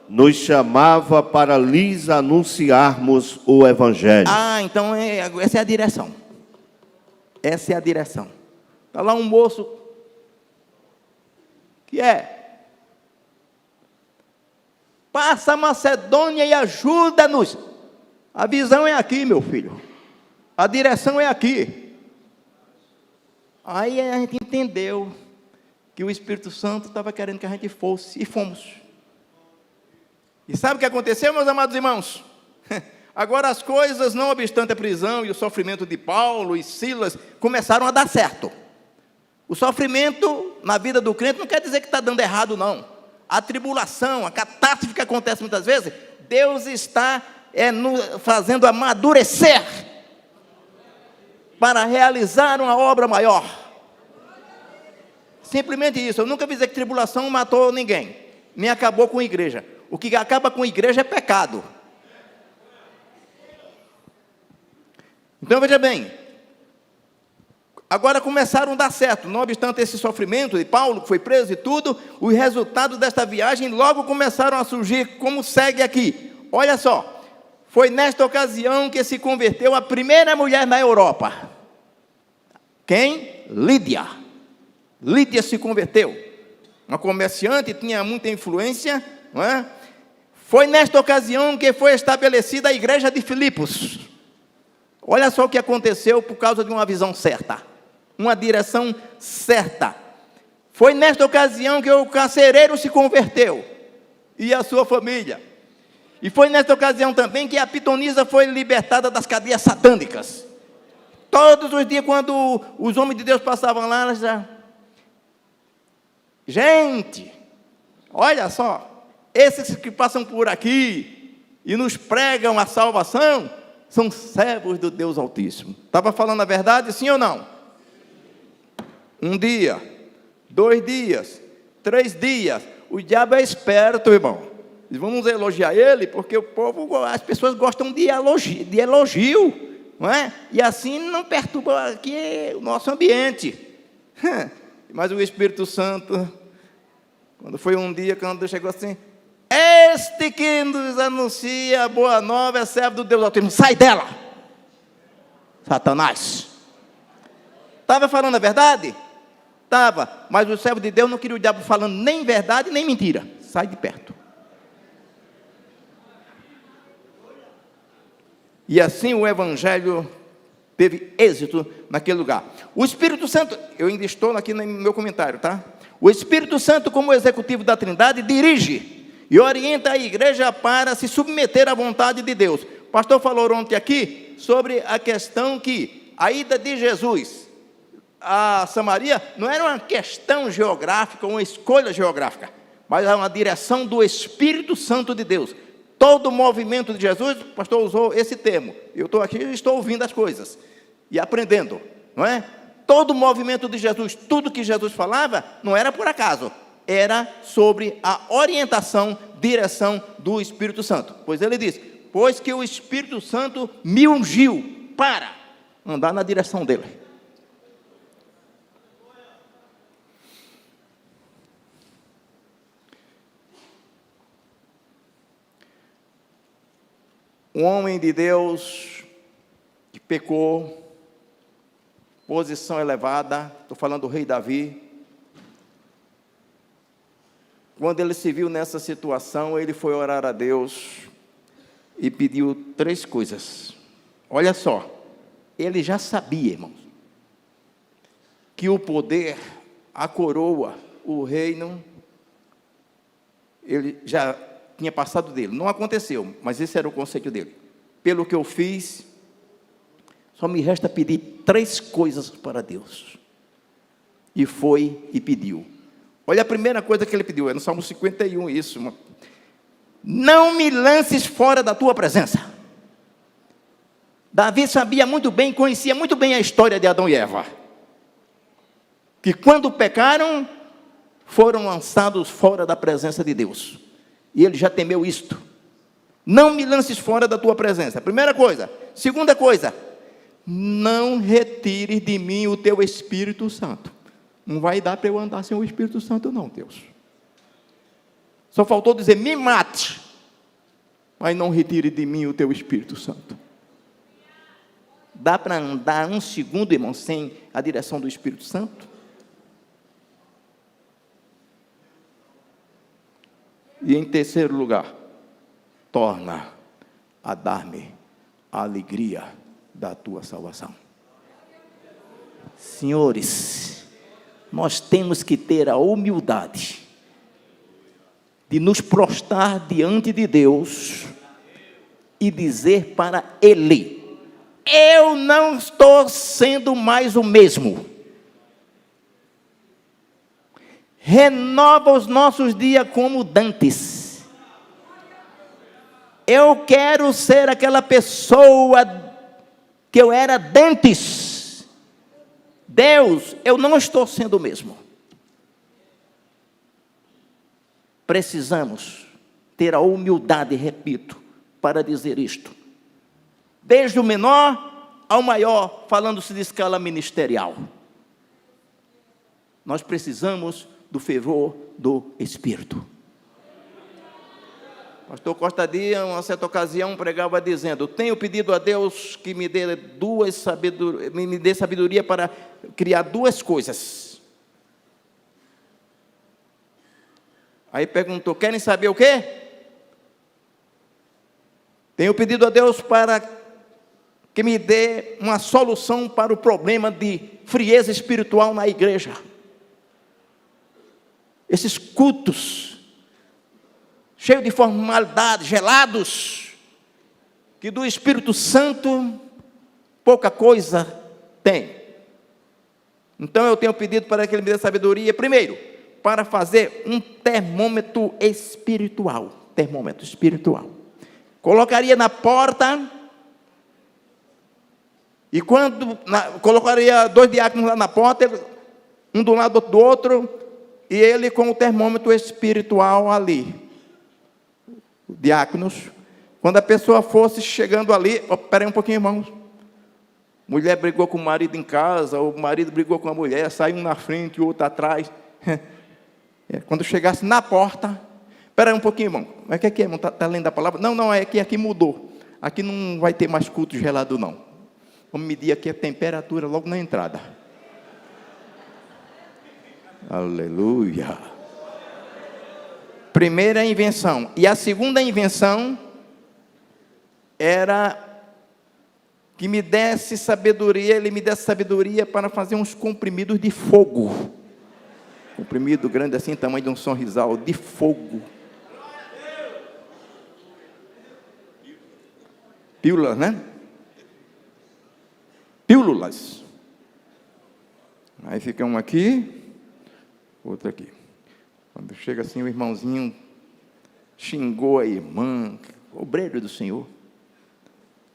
nos chamava para lhes anunciarmos o Evangelho. Então essa é a direção. Essa é a direção. Está lá um moço que passa a Macedônia e ajuda-nos. A visão é aqui, meu filho. A direção é aqui. Aí a gente entendeu que o Espírito Santo estava querendo que a gente fosse, e fomos. E sabe o que aconteceu, meus amados irmãos? Agora as coisas, não obstante a prisão e o sofrimento de Paulo e Silas, começaram a dar certo. O sofrimento na vida do crente não quer dizer que está dando errado, não. A tribulação, a catástrofe que acontece muitas vezes, Deus está fazendo amadurecer para realizar uma obra maior. Simplesmente isso. Eu nunca vi dizer que tribulação matou ninguém, nem acabou com a igreja. O que acaba com a igreja é pecado. Então veja bem, agora começaram a dar certo, não obstante esse sofrimento de Paulo, que foi preso e tudo, os resultados desta viagem logo começaram a surgir, como segue aqui. Olha só, foi nesta ocasião que se converteu a primeira mulher na Europa. Quem? Lídia. Lídia se converteu. Uma comerciante, tinha muita influência, não é? Foi nesta ocasião que foi estabelecida a igreja de Filipos. Olha só o que aconteceu por causa de uma visão certa, uma direção certa. Foi nesta ocasião que o carcereiro se converteu, e a sua família. E foi nesta ocasião também que a pitonisa foi libertada das cadeias satânicas. Todos os dias, quando os homens de Deus passavam lá, elas já... Gente, olha só, esses que passam por aqui e nos pregam a salvação, são servos do Deus Altíssimo. Estava falando a verdade, sim ou não? 1 dia, 2 dias, 3 dias. O diabo é esperto, irmão. Vamos elogiar ele, porque o povo, as pessoas gostam de elogio, não é? E assim não perturba aqui o nosso ambiente. Mas o Espírito Santo, quando foi um dia, quando chegou assim, este que nos anuncia a boa nova é servo do Deus Altíssimo, sai dela, Satanás. Estava falando a verdade? Estava, mas o servo de Deus não queria o diabo falando nem verdade, nem mentira. Sai de perto. E assim o Evangelho teve êxito naquele lugar. O Espírito Santo, eu ainda estou aqui no meu comentário, tá? O Espírito Santo, como executivo da Trindade, dirige e orienta a igreja para se submeter à vontade de Deus. O pastor falou ontem aqui sobre a questão que a ida de Jesus a Samaria não era uma questão geográfica, uma escolha geográfica, mas era uma direção do Espírito Santo de Deus. Todo o movimento de Jesus, o pastor usou esse termo. Eu estou aqui e estou ouvindo as coisas e aprendendo, não é? Todo o movimento de Jesus, tudo que Jesus falava, não era por acaso, era sobre a orientação, direção do Espírito Santo. Pois ele diz, pois que o Espírito Santo me ungiu para andar na direção dele. Um homem de Deus que pecou, posição elevada, estou falando do rei Davi. Quando ele se viu nessa situação, ele foi orar a Deus e pediu 3 coisas. Olha só, ele já sabia, irmãos, que o poder, a coroa, o reino, ele já tinha passado dele. Não aconteceu, mas esse era o conceito dele. Pelo que eu fiz, só me resta pedir 3 coisas para Deus. E foi e pediu. Olha a primeira coisa que ele pediu, é no Salmo 51 isso. Não me lances fora da tua presença. Davi sabia muito bem, conhecia muito bem a história de Adão e Eva. Que quando pecaram, foram lançados fora da presença de Deus. E ele já temeu isto. Não me lances fora da tua presença. Primeira coisa. Segunda coisa. Não retires de mim o teu Espírito Santo. Não vai dar para eu andar sem o Espírito Santo não, Deus. Só faltou dizer, me mate. Mas não retire de mim o teu Espírito Santo. Dá para andar um segundo, irmão, sem a direção do Espírito Santo? E em terceiro lugar, torna a dar-me a alegria da tua salvação. Senhores, nós temos que ter a humildade de nos prostrar diante de Deus e dizer para Ele, eu não estou sendo mais o mesmo. Renova os nossos dias como dantes. Eu quero ser aquela pessoa que eu era dantes. Deus, eu não estou sendo o mesmo. Precisamos ter a humildade, repito, para dizer isto. Desde o menor ao maior, falando-se de escala ministerial. Nós precisamos do fervor do Espírito. Pastor Costa Dias, em uma certa ocasião, pregava dizendo, tenho pedido a Deus que me dê sabedoria para criar 2 coisas. Aí perguntou, querem saber o quê? Tenho pedido a Deus para que me dê uma solução para o problema de frieza espiritual na igreja. Esses cultos, cheios de formalidade, gelados, que do Espírito Santo, pouca coisa tem. Então eu tenho pedido para que Ele me dê sabedoria, primeiro, para fazer um termômetro espiritual. Termômetro espiritual. Colocaria na porta, e quando colocaria 2 diáconos lá na porta, um do lado do outro, e ele com o termômetro espiritual ali. Diáconos. Quando a pessoa fosse chegando ali, espera aí um pouquinho, irmãos. Mulher brigou com o marido em casa, ou o marido brigou com a mulher, saiu um na frente e o outro atrás. Quando chegasse na porta, espera aí um pouquinho, irmão. Mas o que é, irmão? Está lendo a palavra? Não, é que aqui mudou. Aqui não vai ter mais culto gelado, não. Vamos medir aqui a temperatura logo na entrada. Aleluia. Primeira invenção. E a segunda invenção era que me desse sabedoria, ele me desse sabedoria para fazer uns comprimidos de fogo. Comprimido grande assim, tamanho de um sorrisal, de fogo. Pílulas, né? Pílulas. Aí fica um aqui, outro aqui. Quando chega assim, o irmãozinho xingou a irmã, obreiro do Senhor.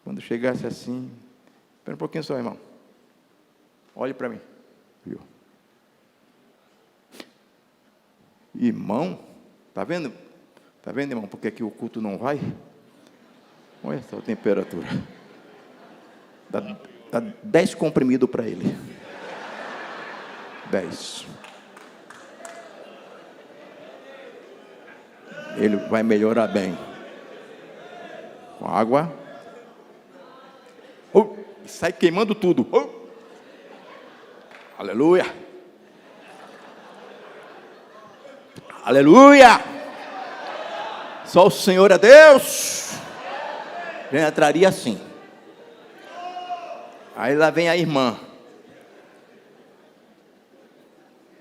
Quando chegasse assim, espera um pouquinho só, irmão. Olhe para mim. Viu? Irmão, tá vendo? Tá vendo, irmão, porque aqui o culto não vai? Olha só a temperatura. Dá 10 comprimidos para ele. 10. Ele vai melhorar bem. Com água. Sai queimando tudo. Aleluia. Aleluia. Só o Senhor é Deus. Já entraria assim. Aí lá vem a irmã.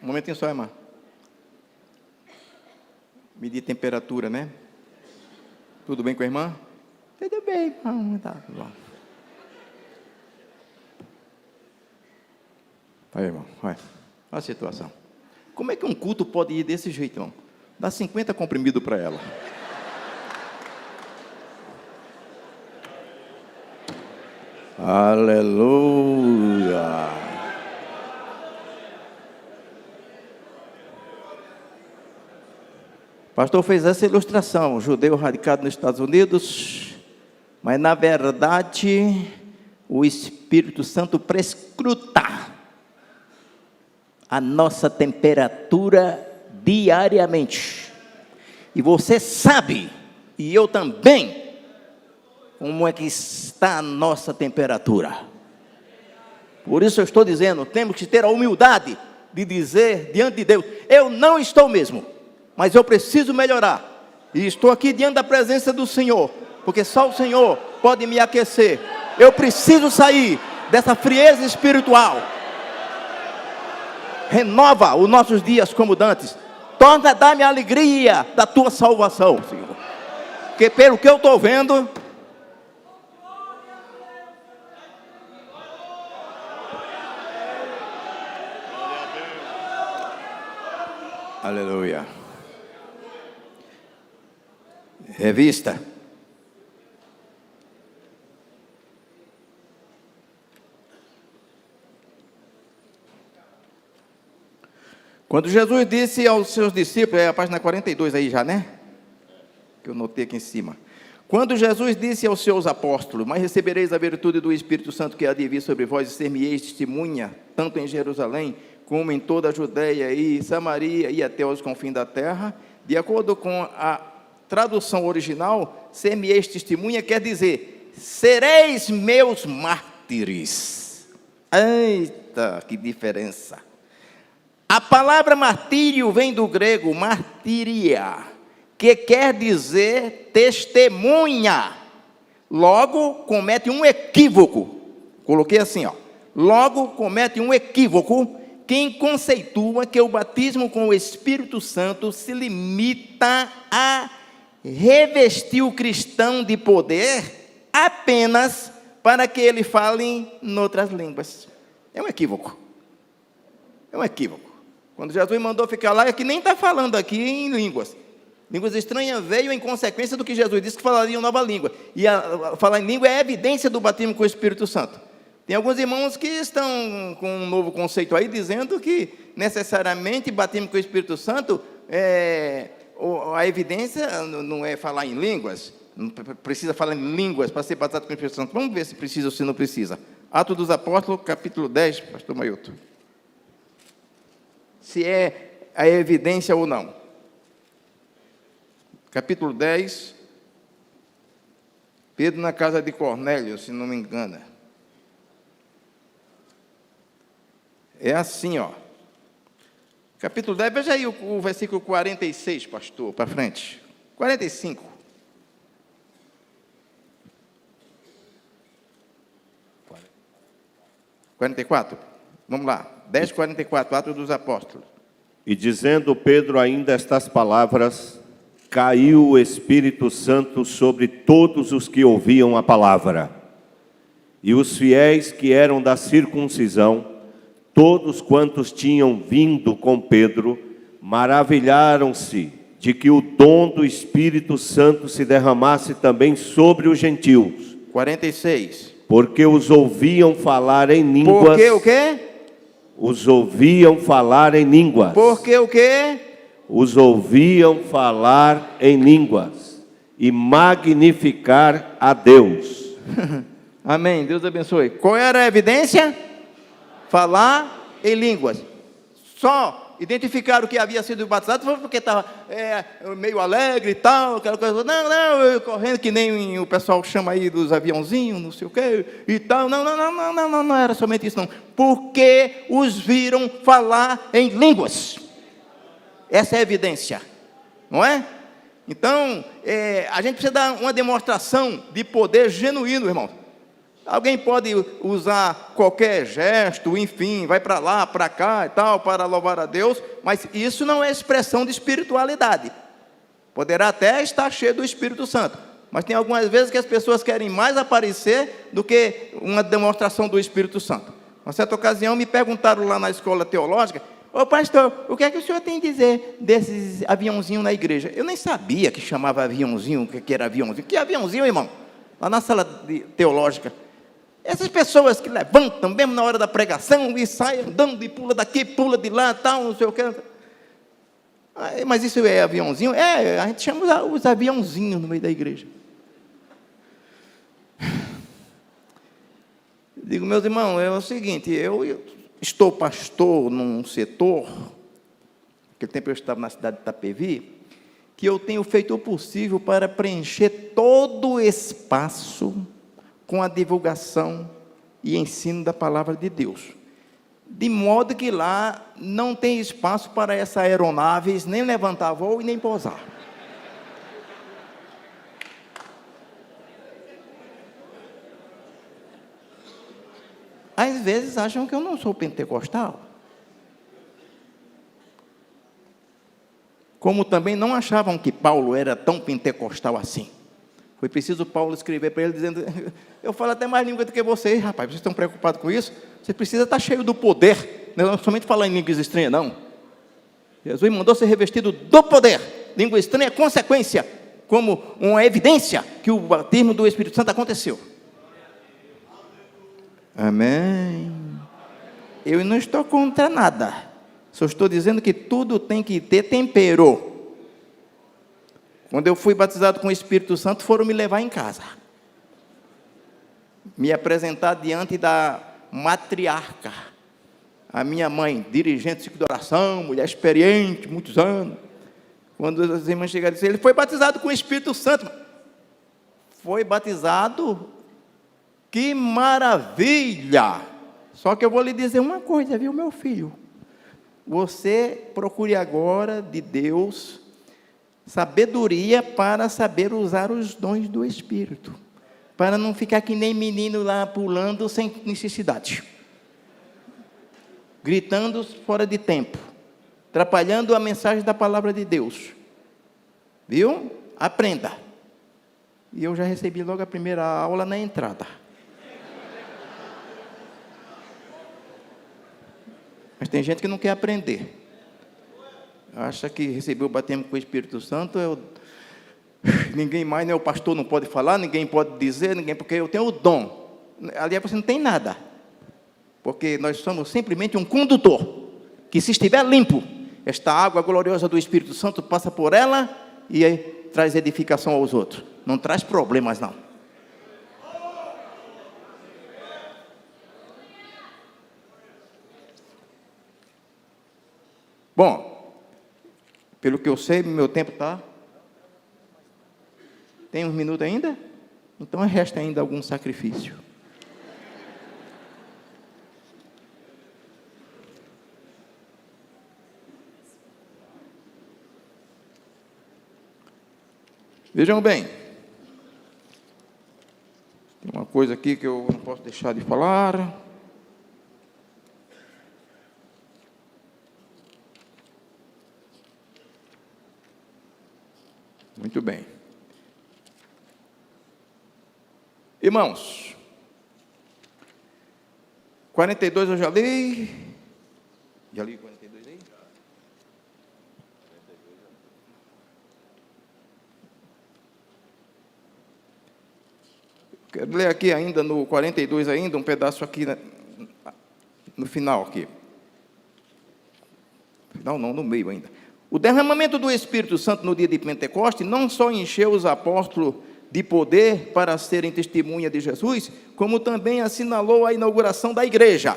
Um momentinho só, irmã. Medir temperatura, né? Tudo bem com a irmã? Tudo bem, irmão. Tá bom. Aí, irmão, olha a situação. Como é que um culto pode ir desse jeito, irmão? Dá 50 comprimidos para ela. Aleluia. O pastor fez essa ilustração, judeu radicado nos Estados Unidos, mas na verdade o Espírito Santo prescruta a nossa temperatura diariamente. E você sabe, e eu também, como é que está a nossa temperatura. Por isso eu estou dizendo, temos que ter a humildade de dizer diante de Deus, eu não estou mesmo, mas eu preciso melhorar. E estou aqui diante da presença do Senhor, porque só o Senhor pode me aquecer. Eu preciso sair dessa frieza espiritual. Renova os nossos dias como dantes. Torna a dar-me a alegria da tua salvação, Senhor. Porque pelo que eu estou vendo, aleluia. Revista. Quando Jesus disse aos seus discípulos, é a página 42 aí já, né? Que eu notei aqui em cima. Quando Jesus disse aos seus apóstolos, mas recebereis a virtude do Espírito Santo que há de vir sobre vós e ser-me-eis testemunha, tanto em Jerusalém, como em toda a Judeia e Samaria e até os confins da terra. De acordo com a tradução original, ser-me-eis testemunha quer dizer, sereis meus mártires. Eita, que diferença! A palavra martírio vem do grego martiria, que quer dizer testemunha. Logo, comete um equívoco. Coloquei assim, ó. Logo, comete um equívoco quem conceitua que o batismo com o Espírito Santo se limita a revestir o cristão de poder apenas para que ele fale em outras línguas. É um equívoco. É um equívoco. Quando Jesus mandou ficar lá, é que nem está falando aqui em línguas. Línguas estranhas veio em consequência do que Jesus disse que falaria em nova língua. E falar em língua é evidência do batismo com o Espírito Santo. Tem alguns irmãos que estão com um novo conceito aí, dizendo que necessariamente batismo com o Espírito Santo, a evidência não é falar em línguas. Não precisa falar em línguas para ser batizado com o Espírito Santo. Vamos ver se precisa ou se não precisa. Atos dos Apóstolos, capítulo 10, pastor Mailton. Se é a evidência ou não. Capítulo 10, Pedro na casa de Cornélio, se não me engano. É assim, ó. Capítulo 10, veja aí o versículo 46, pastor, para frente. 45. 44. Vamos lá. 10:44, Atos dos Apóstolos. E dizendo Pedro ainda estas palavras, caiu o Espírito Santo sobre todos os que ouviam a palavra. E os fiéis que eram da circuncisão, todos quantos tinham vindo com Pedro, maravilharam-se de que o dom do Espírito Santo se derramasse também sobre os gentios. 46. Porque os ouviam falar em línguas. Porque o quê? Os ouviam falar em línguas. Porque o quê? Os ouviam falar em línguas e magnificar a Deus. Amém, Deus abençoe. Qual era a evidência? Falar em línguas. Só identificaram que havia sido batizado foi porque estava meio alegre e tal, aquela coisa. Não, eu correndo que nem o pessoal chama aí dos aviãozinhos, não sei o quê, e tal. Não era somente isso, não. Porque os viram falar em línguas. Essa é a evidência, não é? Então, a gente precisa dar uma demonstração de poder genuíno, irmão. Alguém pode usar qualquer gesto, enfim, vai para lá, para cá e tal, para louvar a Deus, mas isso não é expressão de espiritualidade. Poderá até estar cheio do Espírito Santo, mas tem algumas vezes que as pessoas querem mais aparecer do que uma demonstração do Espírito Santo. Uma certa ocasião me perguntaram lá na escola teológica: ô pastor, o que é que o senhor tem a dizer desses aviãozinhos na igreja? Eu nem sabia que chamava aviãozinho, que era aviãozinho. Que aviãozinho, irmão? Lá na sala teológica. Essas pessoas que levantam mesmo na hora da pregação e saem andando e pula daqui, pula de lá, tal, não sei o que. Mas isso é aviãozinho? A gente chama os aviãozinhos no meio da igreja. Digo, meus irmãos, é o seguinte, eu estou pastor num setor, naquele tempo eu estava na cidade de Itapevi, que eu tenho feito o possível para preencher todo o espaço com a divulgação e ensino da palavra de Deus. De modo que lá não tem espaço para essas aeronaves nem levantar voo e nem pousar. Às vezes acham que eu não sou pentecostal. Como também não achavam que Paulo era tão pentecostal assim. Foi preciso Paulo escrever para ele dizendo: eu falo até mais língua do que vocês, rapaz, vocês estão preocupados com isso? Você precisa estar cheio do poder, não somente falar em línguas estranhas, não. Jesus mandou ser revestido do poder. Língua estranha é consequência, como uma evidência que o batismo do Espírito Santo aconteceu. Amém. Eu não estou contra nada, só estou dizendo que tudo tem que ter tempero. Quando eu fui batizado com o Espírito Santo, foram me levar em casa, me apresentar diante da matriarca, a minha mãe, dirigente do ciclo de oração, mulher experiente, muitos anos. Quando as irmãs chegaram e disseram: ele foi batizado com o Espírito Santo. Foi batizado? Que maravilha! Só que eu vou lhe dizer uma coisa, viu, meu filho? Você procure agora de Deus sabedoria para saber usar os dons do Espírito, para não ficar que nem menino lá pulando sem necessidade, gritando fora de tempo, atrapalhando a mensagem da palavra de Deus. Viu? Aprenda. E eu já recebi logo a primeira aula na entrada. Mas tem gente que não quer aprender. Acha que recebeu o batismo com o Espírito Santo, ninguém mais, nem o pastor não pode falar, ninguém pode dizer, porque eu tenho o dom. Ali você não tem nada, porque nós somos simplesmente um condutor, que se estiver limpo, esta água gloriosa do Espírito Santo passa por ela e aí traz edificação aos outros, não traz problemas não. Bom, pelo que eu sei, meu tempo está... Tem uns minutos ainda? Então resta ainda algum sacrifício. Vejam bem. Tem uma coisa aqui que eu não posso deixar de falar. Muito bem. Irmãos, 42 eu já li. Já li 42 aí? Quero ler aqui ainda no 42 ainda, um pedaço aqui no final aqui. Final não, no meio ainda. O derramamento do Espírito Santo no dia de Pentecostes não só encheu os apóstolos de poder para serem testemunha de Jesus, como também assinalou a inauguração da igreja.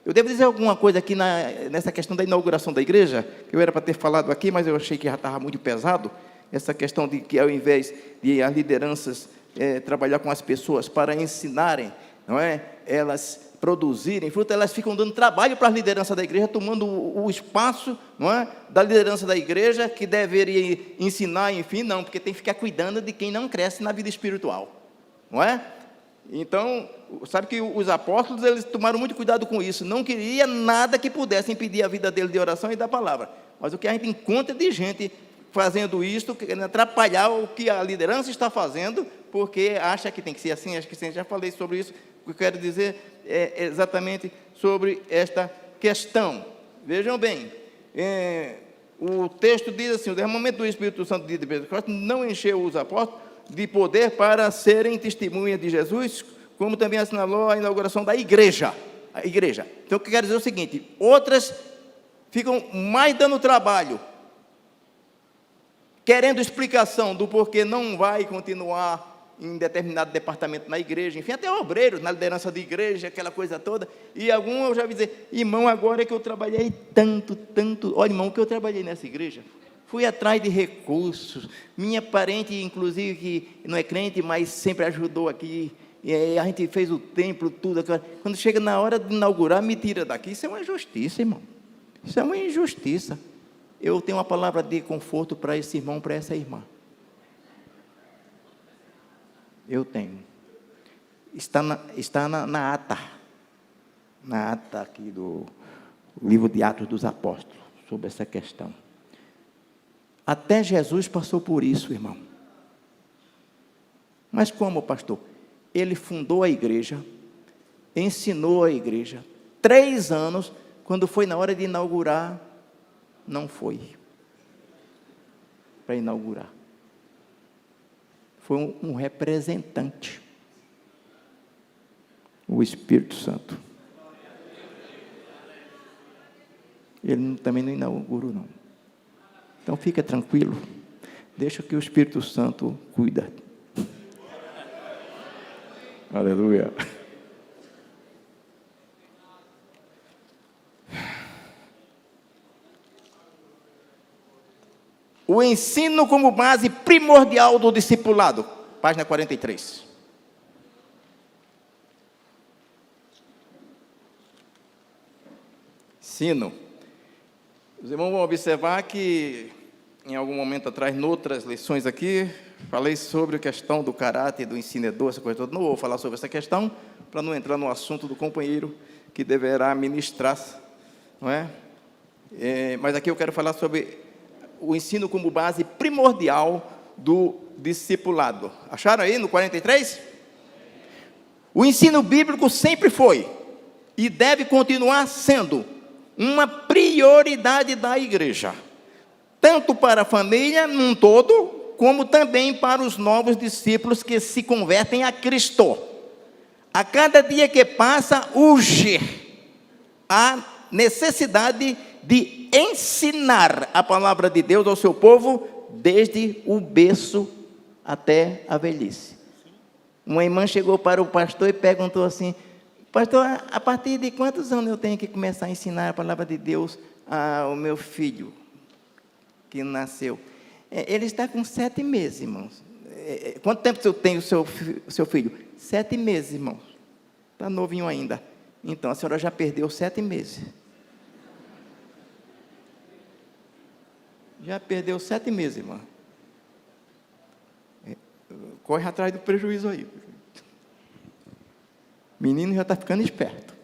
Eu devo dizer alguma coisa aqui nessa questão da inauguração da igreja, que eu era para ter falado aqui, mas eu achei que já estava muito pesado, essa questão de que ao invés de as lideranças trabalhar com as pessoas para ensinarem, não é? Elas produzirem fruto, elas ficam dando trabalho para a liderança da igreja, tomando o espaço, não é, da liderança da igreja, que deveria ensinar, enfim, não, porque tem que ficar cuidando de quem não cresce na vida espiritual, não é? Então, sabe que os apóstolos, eles tomaram muito cuidado com isso, não queria nada que pudesse impedir a vida dele de oração e da palavra, mas o que a gente encontra de gente fazendo isto, querendo atrapalhar o que a liderança está fazendo, porque acha que tem que ser assim, acho que sim, já falei sobre isso. O que eu quero dizer é exatamente sobre esta questão. Vejam bem, o texto diz assim: o derramamento do Espírito Santo de Pentecostes não encheu os apóstolos de poder para serem testemunha de Jesus, como também assinalou a inauguração da igreja. A igreja. Então, o que eu quero dizer é o seguinte: outras ficam mais dando trabalho, querendo explicação do porquê não vai continuar em determinado departamento na igreja, enfim, até obreiros na liderança da igreja, aquela coisa toda, e algum eu já vi dizer: irmão, agora é que eu trabalhei tanto, olha, irmão, que eu trabalhei nessa igreja, fui atrás de recursos, minha parente, inclusive, que não é crente, mas sempre ajudou aqui, e aí a gente fez o templo, tudo, quando chega na hora de inaugurar, me tira daqui. Isso é uma injustiça, irmão, isso é uma injustiça. Eu tenho uma palavra de conforto para esse irmão, para essa irmã. Eu tenho. Está na ata aqui do livro de Atos dos Apóstolos, sobre essa questão. Até Jesus passou por isso, irmão. Mas como, pastor? Ele fundou a igreja, ensinou a igreja, 3 anos, quando foi na hora de inaugurar, não foi para inaugurar. Foi um representante, o Espírito Santo. Ele também não inaugurou, não. Então, fica tranquilo, deixa que o Espírito Santo cuida. Aleluia. O ensino como base primordial do discipulado, página 43. Ensino. Os irmãos vão observar que, em algum momento atrás, noutras lições aqui, falei sobre a questão do caráter do ensinador, essa coisa toda. Não vou falar sobre essa questão, para não entrar no assunto do companheiro que deverá ministrar, não é? Mas aqui eu quero falar sobre o ensino como base primordial do discipulado. Acharam aí no 43? O ensino bíblico sempre foi e deve continuar sendo uma prioridade da igreja, tanto para a família num todo, como também para os novos discípulos que se convertem a Cristo. A cada dia que passa, urge a necessidade de ensinar a palavra de Deus ao seu povo, desde o berço até a velhice. Uma irmã chegou para o pastor e perguntou assim: pastor, a partir de quantos anos eu tenho que começar a ensinar a palavra de Deus ao meu filho que nasceu? Ele está com 7 meses, irmãos. Quanto tempo eu tenho o seu filho? 7 meses, irmãos. Está novinho ainda. Então, a senhora já perdeu 7 meses. Já perdeu 7 meses, irmã. Corre atrás do prejuízo aí. Menino já está ficando esperto.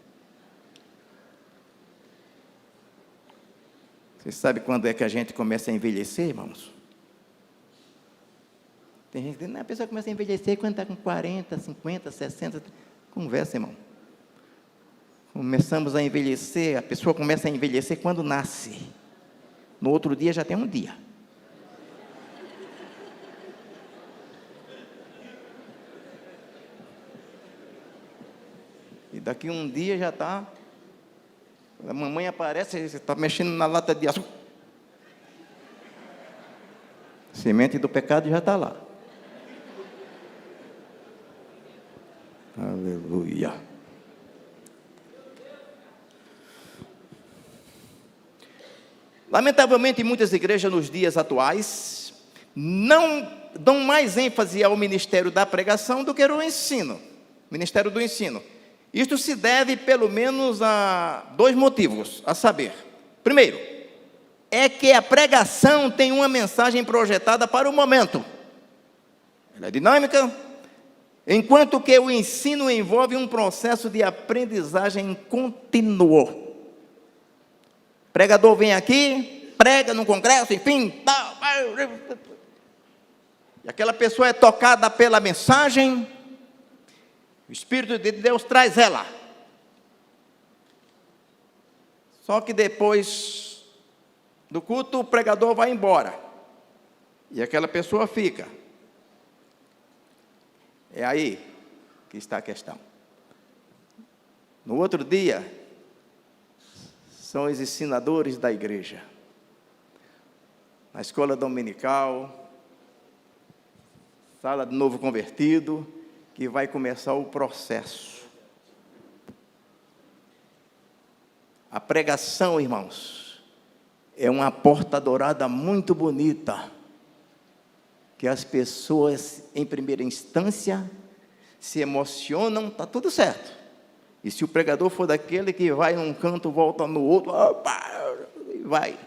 Você sabe quando é que a gente começa a envelhecer, irmãos? Tem gente que diz, a pessoa começa a envelhecer quando está com 40, 50, 60. Conversa, irmão. Começamos a envelhecer, a pessoa começa a envelhecer quando nasce. No outro dia já tem um dia. E daqui um dia já está. A mamãe aparece, você está mexendo na lata de açúcar. Semente do pecado já está lá. Aleluia. Lamentavelmente, muitas igrejas nos dias atuais não dão mais ênfase ao ministério da pregação do que ao ensino, ministério do ensino. Isto se deve pelo menos a 2 motivos, a saber. Primeiro, é que a pregação tem uma mensagem projetada para o momento. Ela é dinâmica, enquanto que o ensino envolve um processo de aprendizagem contínuo. O pregador vem aqui, prega num congresso, enfim, tal, e aquela pessoa é tocada pela mensagem, o Espírito de Deus traz ela. Só que depois do culto, o pregador vai embora. E aquela pessoa fica. É aí que está a questão. No outro dia, são os ensinadores da igreja. Na escola dominical, sala de novo convertido, que vai começar o processo. A pregação, irmãos, é uma porta dourada muito bonita, que as pessoas, em primeira instância, se emocionam, está tudo certo. E se o pregador for daquele que vai num canto, volta no outro, vai.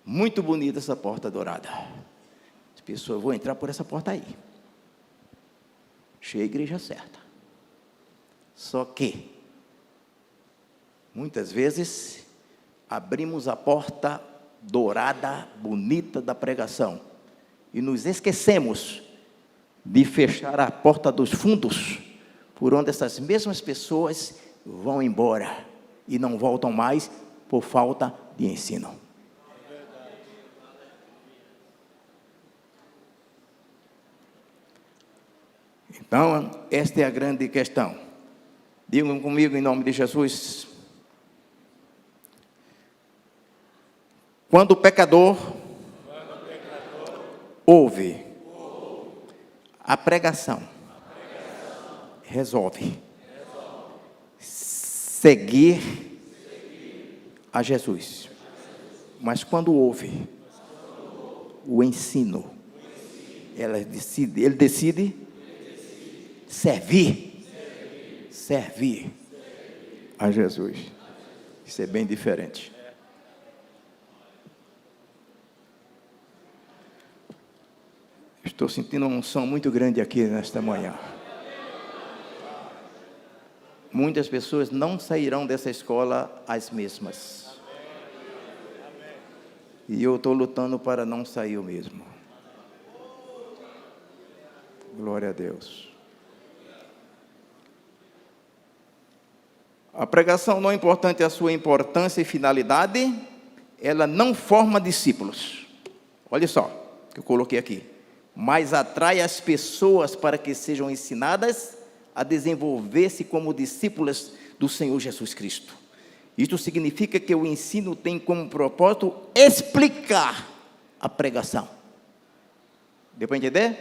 Muito bonita essa porta dourada. As pessoas vão entrar por essa porta aí. Achei a igreja certa. Só que, muitas vezes, abrimos a porta dourada, bonita da pregação, e nos esquecemos de fechar a porta dos fundos, por onde essas mesmas pessoas vão embora, e não voltam mais por falta de ensino. Então, esta é a grande questão. Digam comigo em nome de Jesus. Quando o pecador ouve a pregação, resolve seguir a Jesus. Mas quando ouve o ensino, ele decide servir a Jesus. Isso é bem diferente. Estou sentindo uma unção muito grande aqui nesta manhã. Muitas pessoas não sairão dessa escola as mesmas. E eu estou lutando para não sair o mesmo. Glória a Deus. A pregação, não importante a sua importância e finalidade, ela não forma discípulos. Olha só, que eu coloquei aqui. Mas atrai as pessoas para que sejam ensinadas a desenvolver-se como discípulas do Senhor Jesus Cristo. Isto significa que o ensino tem como propósito explicar a pregação. Deu para entender?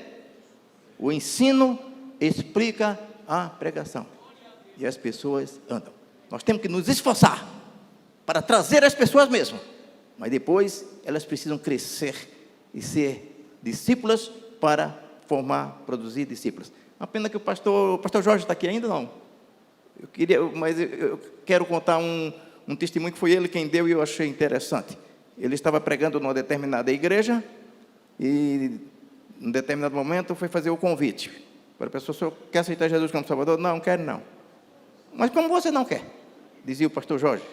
O ensino explica a pregação. E as pessoas andam. Nós temos que nos esforçar para trazer as pessoas mesmo. Mas depois elas precisam crescer e ser discípulas para formar, produzir discípulos. Uma pena que o pastor Jorge está aqui ainda, não. Mas eu quero contar um testemunho que foi ele quem deu e eu achei interessante. Ele estava pregando numa determinada igreja e, em determinado momento, foi fazer o convite. Para a pessoa, o senhor quer aceitar Jesus como Salvador? Não, quero não. Mas como você não quer? Dizia o pastor Jorge.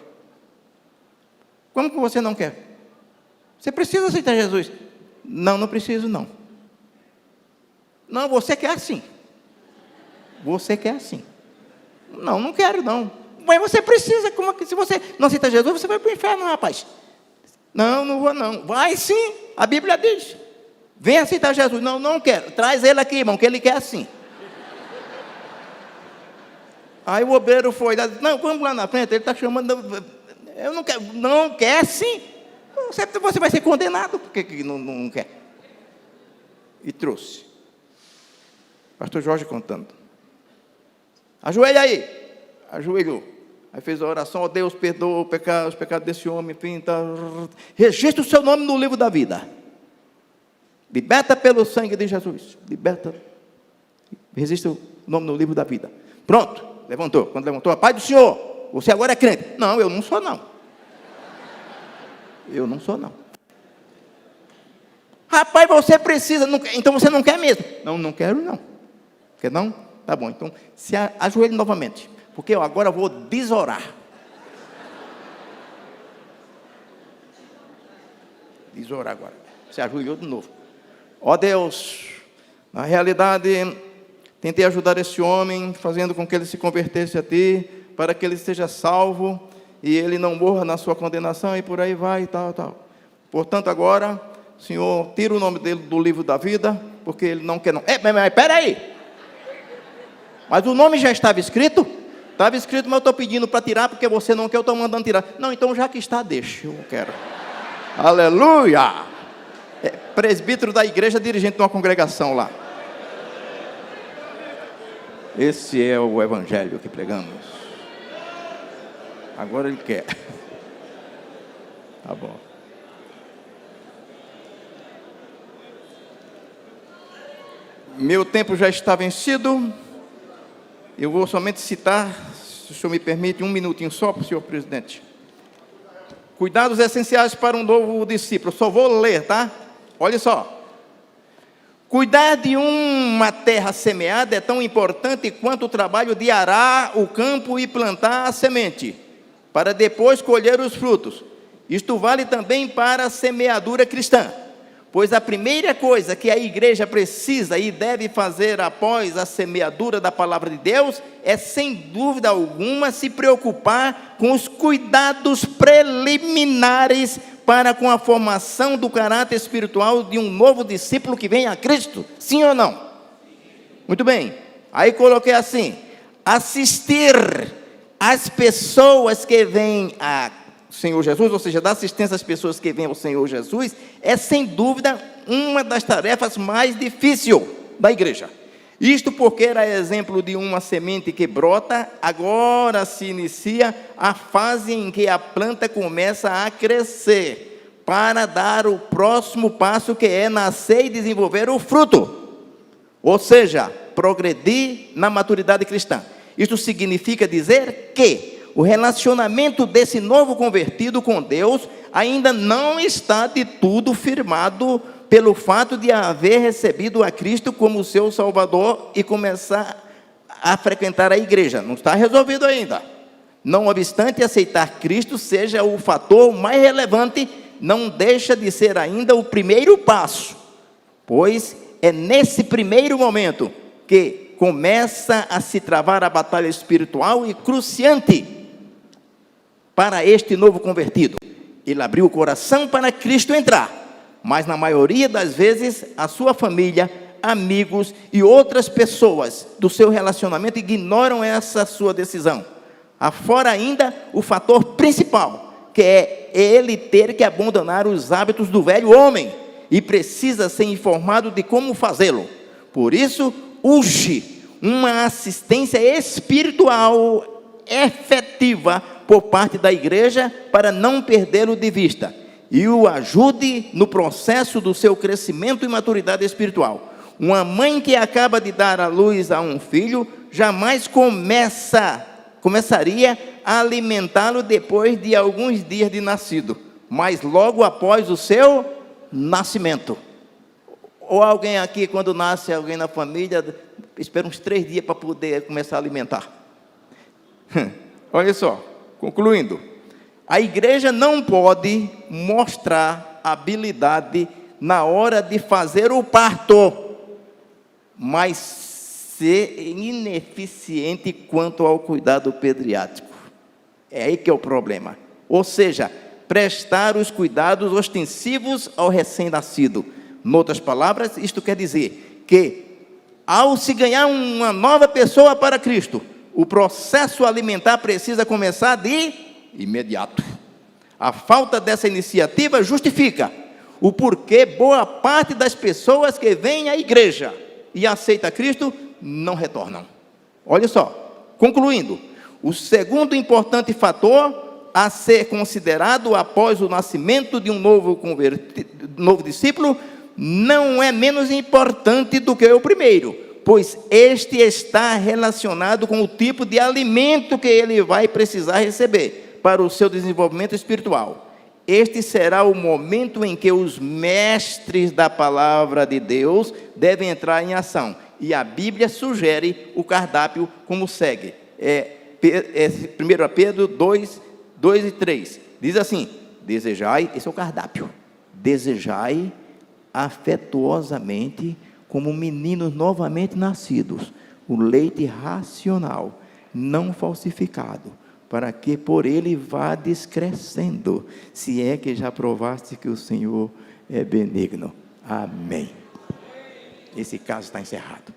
Como que você não quer? Você precisa aceitar Jesus? Não, não preciso não. Não, você quer assim. Você quer assim. Não, não quero não. Mas você precisa, como que se você não aceita Jesus, você vai para o inferno, rapaz. Não, não vou não. Vai sim, a Bíblia diz. Vem aceitar Jesus. Não, não quero. Traz ele aqui, irmão, que ele quer assim. Aí o obreiro foi lá, não, vamos lá na frente, ele está chamando, eu não quero, não quer sim. Você vai ser condenado, porque não quer. E trouxe. Pastor Jorge contando. Ajoelha aí. Ajoelhou. Aí fez a oração, ó Deus, perdoa os pecados desse homem, enfim, tá. Registra o seu nome no livro da vida. Liberta pelo sangue de Jesus. Liberta. Registra o nome no livro da vida. Pronto, levantou. Quando levantou, a paz do Senhor, você agora é crente. Não, eu não sou não. Eu não sou não. Rapaz, você precisa, não, então você não quer mesmo? Não, não quero não. Quer não? Tá bom, então se ajoelhe novamente. Porque eu agora vou desorar. Desorar agora. Se ajoelhou de novo. Ó Deus, na realidade, tentei ajudar esse homem, fazendo com que ele se convertesse a Ti, para que ele seja salvo, e ele não morra na sua condenação, e por aí vai, e tal, tal. Portanto, agora, Senhor, tira o nome dele do livro da vida, porque ele não quer não. Mas peraí. Mas o nome já estava escrito? Estava escrito, mas eu estou pedindo para tirar, porque você não quer, eu estou mandando tirar. Não, então já que está, deixa, eu quero. Aleluia! Presbítero da igreja, dirigente de uma congregação lá. Esse é o evangelho que pregamos. Agora ele quer. Tá bom. Meu tempo já está vencido. Eu vou somente citar, se o senhor me permite, um minutinho só para o senhor presidente. Cuidados essenciais para um novo discípulo. Só vou ler, tá? Olha só. Cuidar de uma terra semeada é tão importante quanto o trabalho de arar o campo e plantar a semente, para depois colher os frutos. Isto vale também para a semeadura cristã. Pois a primeira coisa que a igreja precisa e deve fazer após a semeadura da palavra de Deus é, sem dúvida alguma, se preocupar com os cuidados preliminares para com a formação do caráter espiritual de um novo discípulo que vem a Cristo. Sim ou não? Muito bem. Aí coloquei assim: assistir as pessoas que vêm a Senhor Jesus, ou seja, dar assistência às pessoas que vêm ao Senhor Jesus, é sem dúvida uma das tarefas mais difíceis da igreja. Isto porque era exemplo de uma semente que brota, agora se inicia a fase em que a planta começa a crescer, para dar o próximo passo, que é nascer e desenvolver o fruto, ou seja, progredir na maturidade cristã. Isto significa dizer que o relacionamento desse novo convertido com Deus ainda não está de tudo firmado pelo fato de haver recebido a Cristo como seu Salvador e começar a frequentar a igreja. Não está resolvido ainda. Não obstante aceitar Cristo seja o fator mais relevante, não deixa de ser ainda o primeiro passo, pois é nesse primeiro momento que começa a se travar a batalha espiritual e cruciante para este novo convertido. Ele abriu o coração para Cristo entrar, mas na maioria das vezes a sua família, amigos e outras pessoas do seu relacionamento ignoram essa sua decisão. Afora ainda o fator principal, que é ele ter que abandonar os hábitos do velho homem e precisa ser informado de como fazê-lo. Por isso, urge uma assistência espiritual efetiva por parte da igreja para não perdê-lo de vista e o ajude no processo do seu crescimento e maturidade espiritual. Uma mãe que acaba de dar à luz a um filho jamais começaria a alimentá-lo depois de alguns dias de nascido, mas logo após o seu nascimento. Ou alguém aqui, quando nasce alguém na família, espera uns 3 dias para poder começar a alimentar. Olha só, concluindo, a igreja não pode mostrar habilidade na hora de fazer o parto. mas ser ineficiente quanto ao cuidado pediátrico. É aí que é o problema. Ou seja, prestar os cuidados ostensivos ao recém-nascido. Em outras palavras, isto quer dizer que, ao se ganhar uma nova pessoa para Cristo, o processo alimentar precisa começar de imediato. A falta dessa iniciativa justifica o porquê boa parte das pessoas que vêm à igreja e aceitam Cristo não retornam. Olha só, concluindo, o segundo importante fator a ser considerado após o nascimento de um novo discípulo não é menos importante do que o primeiro, pois este está relacionado com o tipo de alimento que ele vai precisar receber para o seu desenvolvimento espiritual. Este será o momento em que os mestres da palavra de Deus devem entrar em ação. E a Bíblia sugere o cardápio como segue. 1 Pedro 2 e 3. Diz assim: desejai, esse é o cardápio, desejai afetuosamente, como meninos novamente nascidos, o leite racional, não falsificado, para que por ele vades crescendo, se é que já provaste que o Senhor é benigno. Amém. Esse caso está encerrado.